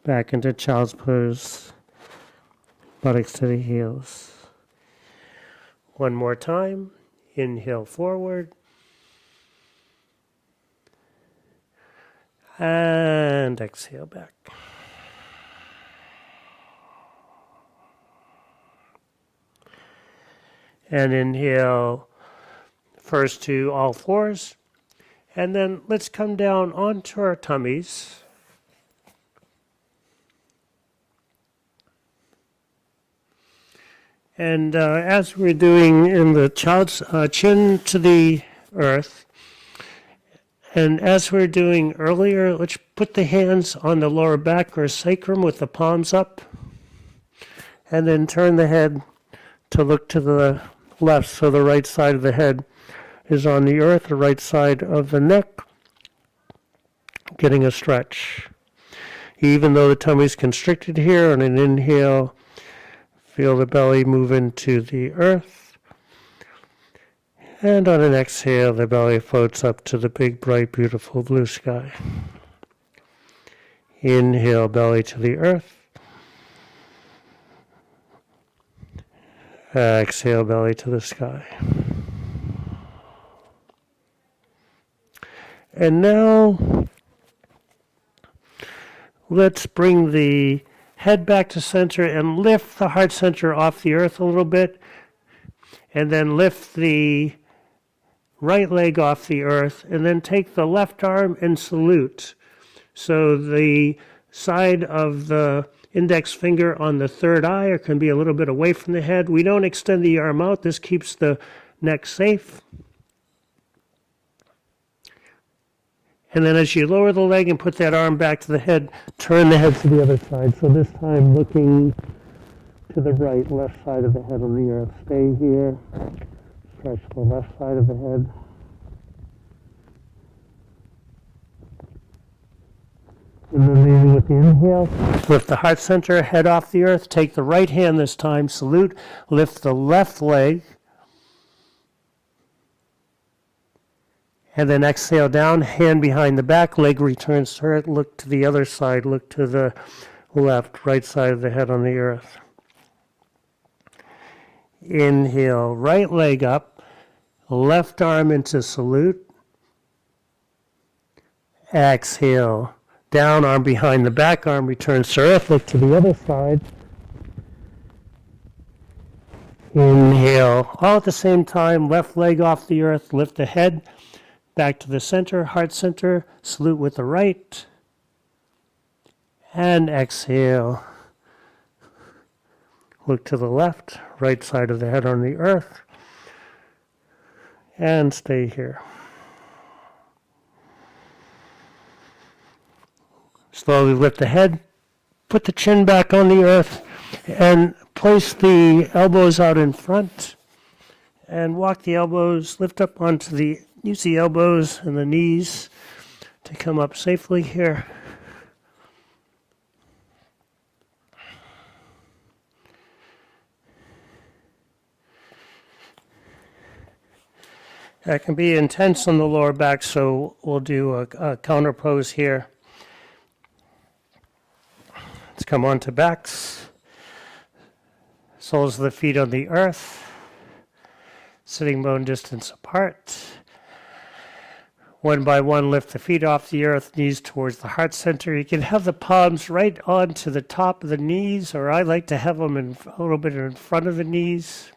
Back into child's pose, buttocks to the heels. One more time. Inhale forward. And exhale back. And inhale first to all fours. And then let's come down onto our tummies. And as we're doing in the child's chin to the earth, and as we're doing earlier, let's put the hands on the lower back or sacrum with the palms up, and then turn the head to look to the left, so the right side of the head is on the earth, the right side of the neck, getting a stretch. Even though the tummy is constricted here, on an inhale, feel the belly move into the earth. And on an exhale, the belly floats up to the big, bright, beautiful blue sky. Inhale, belly to the earth. Exhale, belly to the sky. And now, let's bring the head back to center and lift the heart center off the earth a little bit. And then lift the right leg off the earth. And then take the left arm and salute. So the side of the index finger on the third eye or can be a little bit away from the head. We don't extend the arm out. This keeps the neck safe. And then as you lower the leg and put that arm back to the head, turn the head to the other side. So this time looking to the right, left side of the head on the earth. Stay here. Stretch the left side of the head. And then maybe with the inhale, lift the heart center, head off the earth. Take the right hand this time, salute. Lift the left leg. And then exhale down, hand behind the back, leg returns to earth, look to the other side, look to the left, right side of the head on the earth. Inhale, right leg up, left arm into salute. Exhale, down, arm behind the back, arm returns to earth, look to the other side. Inhale, all at the same time, left leg off the earth, lift the head. Back to the center, heart center, salute with the right, and exhale. Look to the left, right side of the head on the earth, and stay here. Slowly lift the head, put the chin back on the earth, and place the elbows out in front, and walk the elbows, lift up onto the use the elbows and the knees to come up safely here. That can be intense on the lower back, so we'll do a counter pose here. Let's come onto backs. Soles of the feet on the earth. Sitting bone distance apart. One by one, lift the feet off the earth, knees towards the heart center. You can have the palms right onto the top of the knees, or I like to have them a little bit in front of the knees.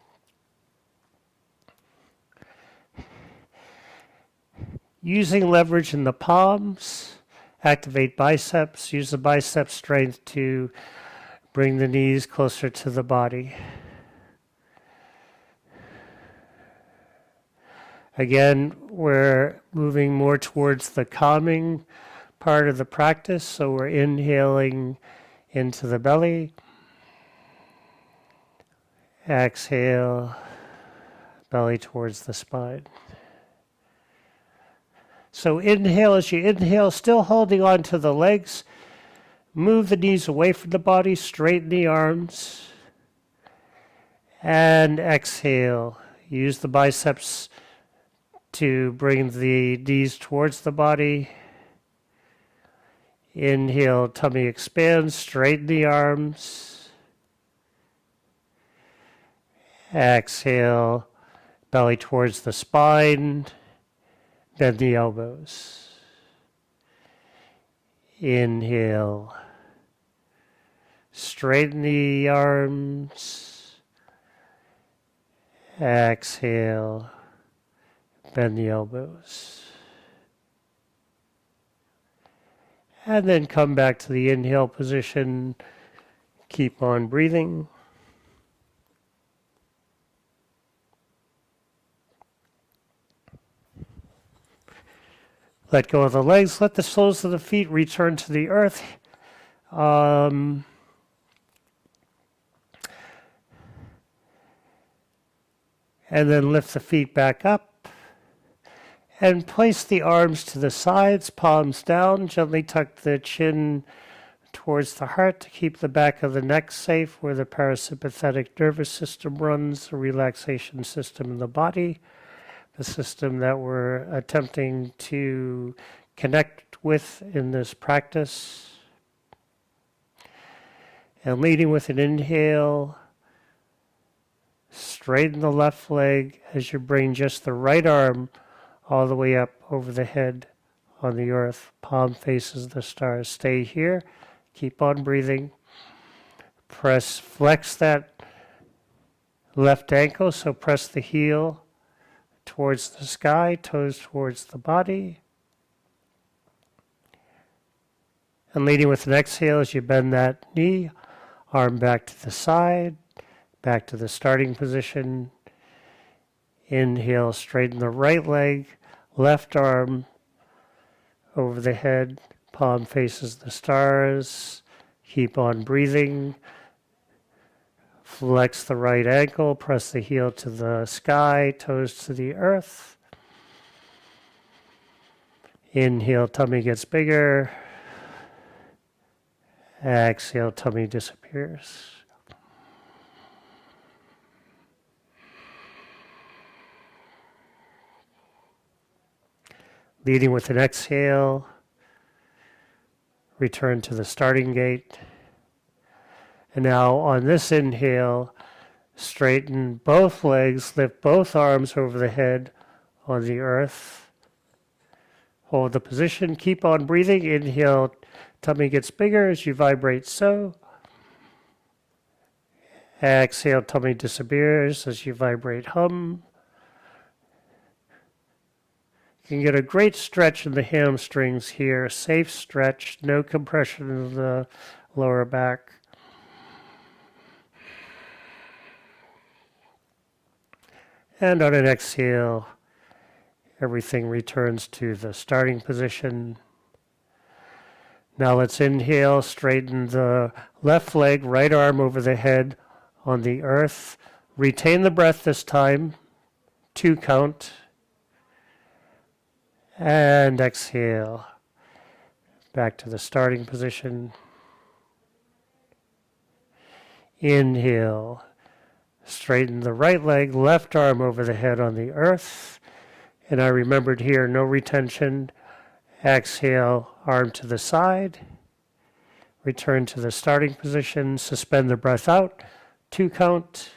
Using leverage in the palms, activate biceps. Use the bicep strength to bring the knees closer to the body. Again, we're moving more towards the calming part of the practice, so we're inhaling into the belly. Exhale, belly towards the spine. So inhale, as you inhale, still holding on to the legs. Move the knees away from the body, straighten the arms. And exhale. Use the biceps to bring the knees towards the body. Inhale, tummy expands, straighten the arms. Exhale, belly towards the spine, bend the elbows. Inhale, straighten the arms. Exhale, bend the elbows. And then come back to the inhale position. Keep on breathing. Let go of the legs. Let the soles of the feet return to the earth. And then lift the feet back up. And place the arms to the sides, palms down. Gently tuck the chin towards the heart to keep the back of the neck safe where the parasympathetic nervous system runs, the relaxation system in the body, the system that we're attempting to connect with in this practice. And leading with an inhale, straighten the left leg as you bring just the right arm all the way up over the head on the earth. Palm faces the stars. Stay here. Keep on breathing. Flex that left ankle, so press the heel towards the sky, toes towards the body. And leading with an exhale as you bend that knee, arm back to the side, back to the starting position. Inhale, straighten the right leg, left arm over the head, palm faces the stars. Keep on breathing. Flex the right ankle, press the heel to the sky, toes to the earth. Inhale, tummy gets bigger. Exhale, tummy disappears. Leading with an exhale, return to the starting gate. And now on this inhale, straighten both legs, lift both arms over the head on the earth. Hold the position, keep on breathing. Inhale, tummy gets bigger as you vibrate so. Exhale, tummy disappears as you vibrate hum. You can get a great stretch in the hamstrings here, safe stretch, no compression of the lower back. And on an exhale, everything returns to the starting position. Now let's inhale, straighten the left leg, right arm over the head on the earth. Retain the breath this time, 2 count. And exhale, back to the starting position. Inhale, straighten the right leg, left arm over the head on the earth. And I remembered here, no retention. Exhale, arm to the side. Return to the starting position. Suspend the breath out, 2 count.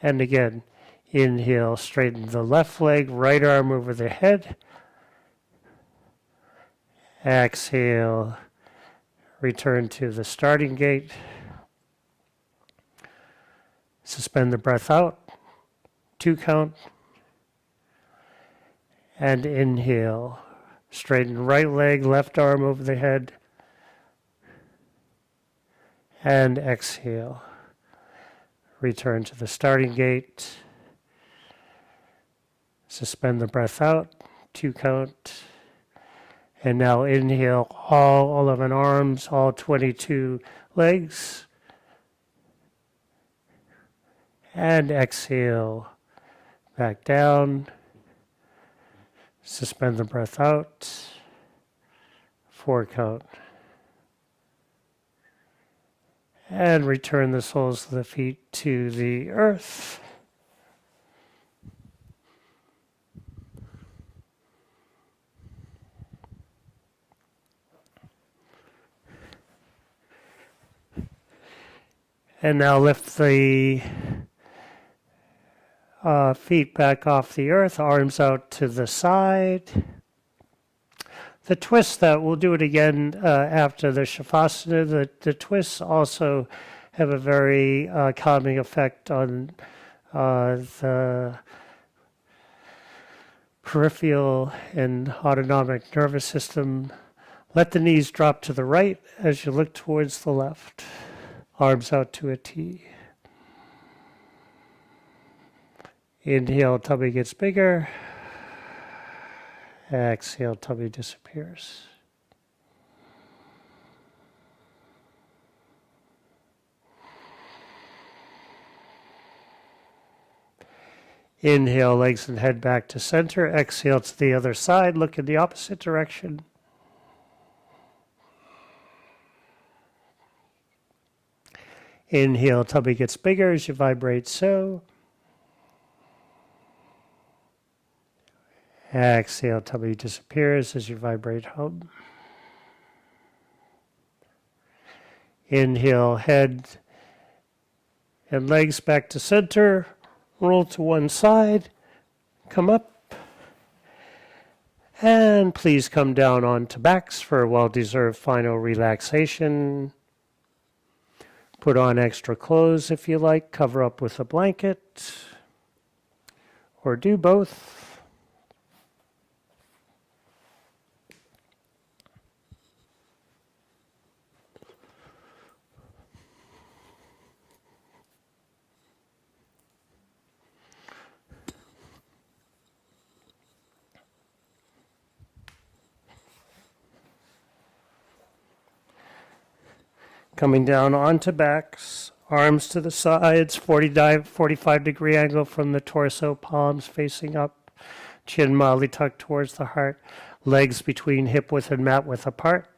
And again, inhale, straighten the left leg, right arm over the head. Exhale, return to the starting gate. Suspend the breath out, 2 count. And inhale, straighten right leg, left arm over the head. And exhale, return to the starting gate. Suspend the breath out, 2 count. And now inhale, all 11 arms, all 22 legs. And exhale back down. Suspend the breath out. 4 count. And return the soles of the feet to the earth. And now lift the feet back off the earth, arms out to the side. The twist that we'll do it again after the Shavasana. The twists also have a very calming effect on the peripheral and autonomic nervous system. Let the knees drop to the right as you look towards the left. Arms out to a T. Inhale, tummy gets bigger. Exhale, tummy disappears. Inhale, legs and head back to center. Exhale to the other side. Look in the opposite direction. Inhale, tummy gets bigger as you vibrate so. Exhale, tummy disappears as you vibrate home. Inhale, head and legs back to center. Roll to one side. Come up. And please come down onto backs for a well-deserved final relaxation. Put on extra clothes if you like. Cover up with a blanket. Or do both. Coming down onto backs, arms to the sides, 45 degree angle from the torso, palms facing up, chin mildly tucked towards the heart, legs between hip width and mat width apart.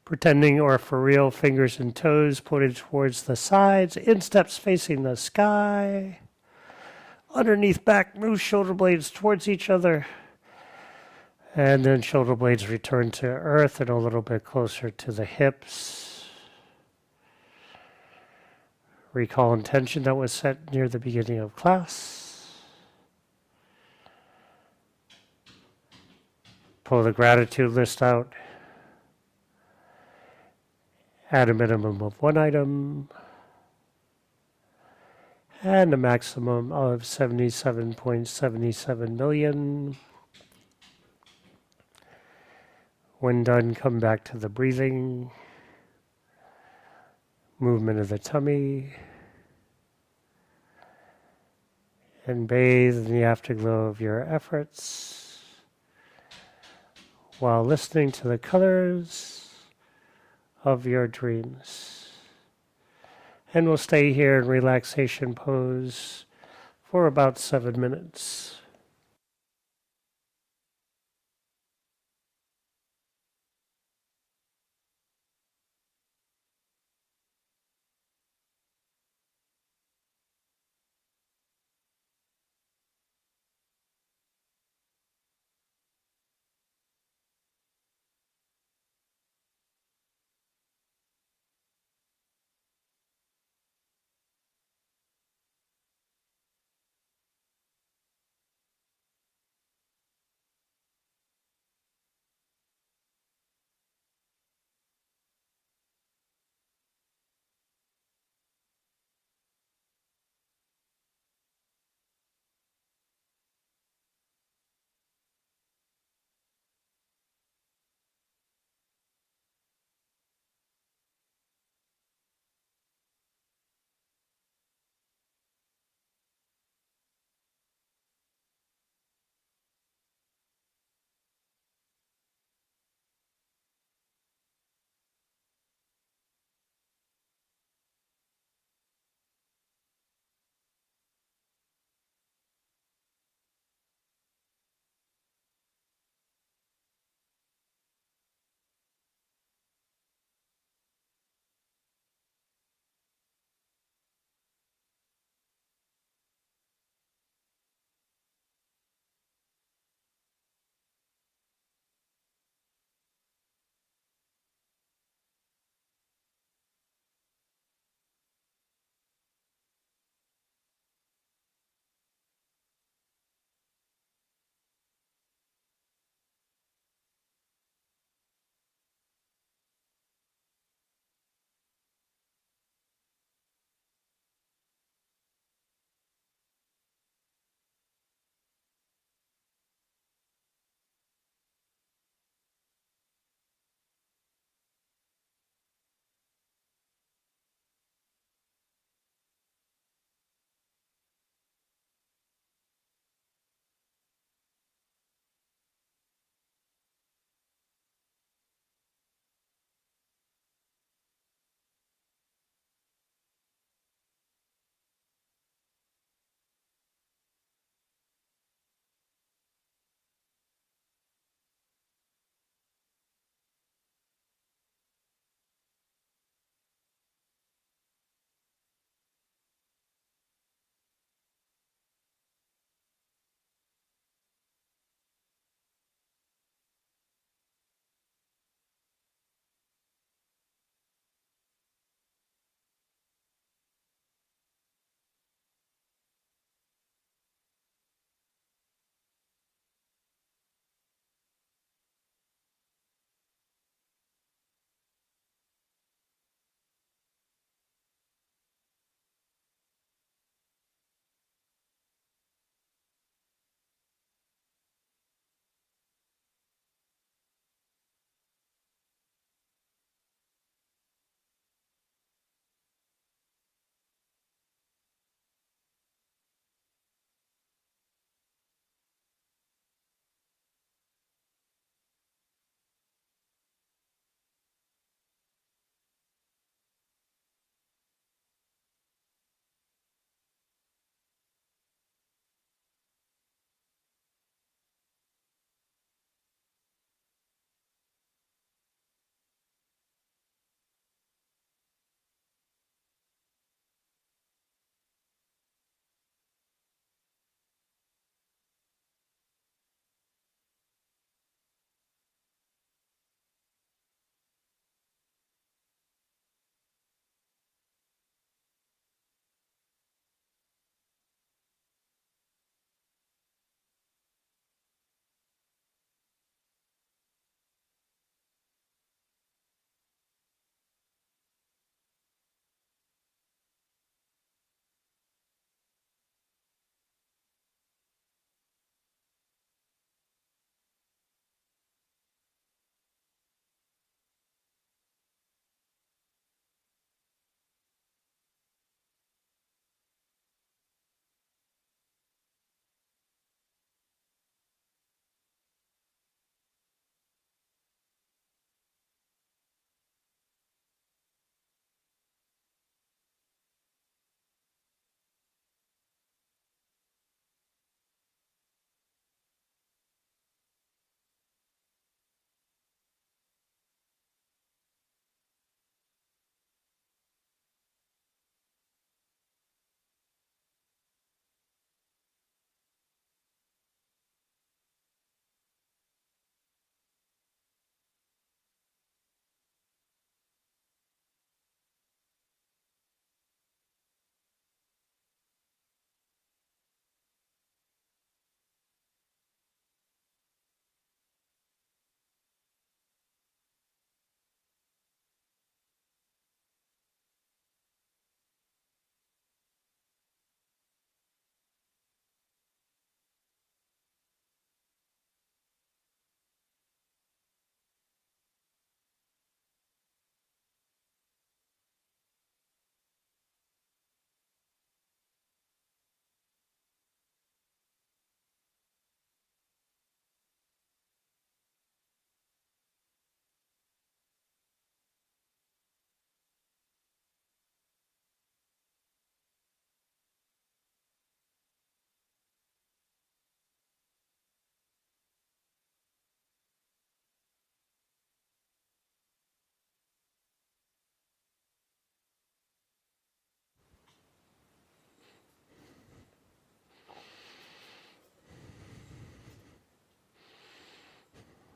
Pretending or for real, fingers and toes pointed towards the sides, insteps facing the sky. Underneath back, move shoulder blades towards each other. And then shoulder blades return to earth and a little bit closer to the hips. Recall intention that was set near the beginning of class. Pull the gratitude list out. Add a minimum of 1 item. And a maximum of 77.77 million. When done, come back to the breathing, movement of the tummy, and bathe in the afterglow of your efforts while listening to the colors of your dreams. And we'll stay here in relaxation pose for about 7 minutes.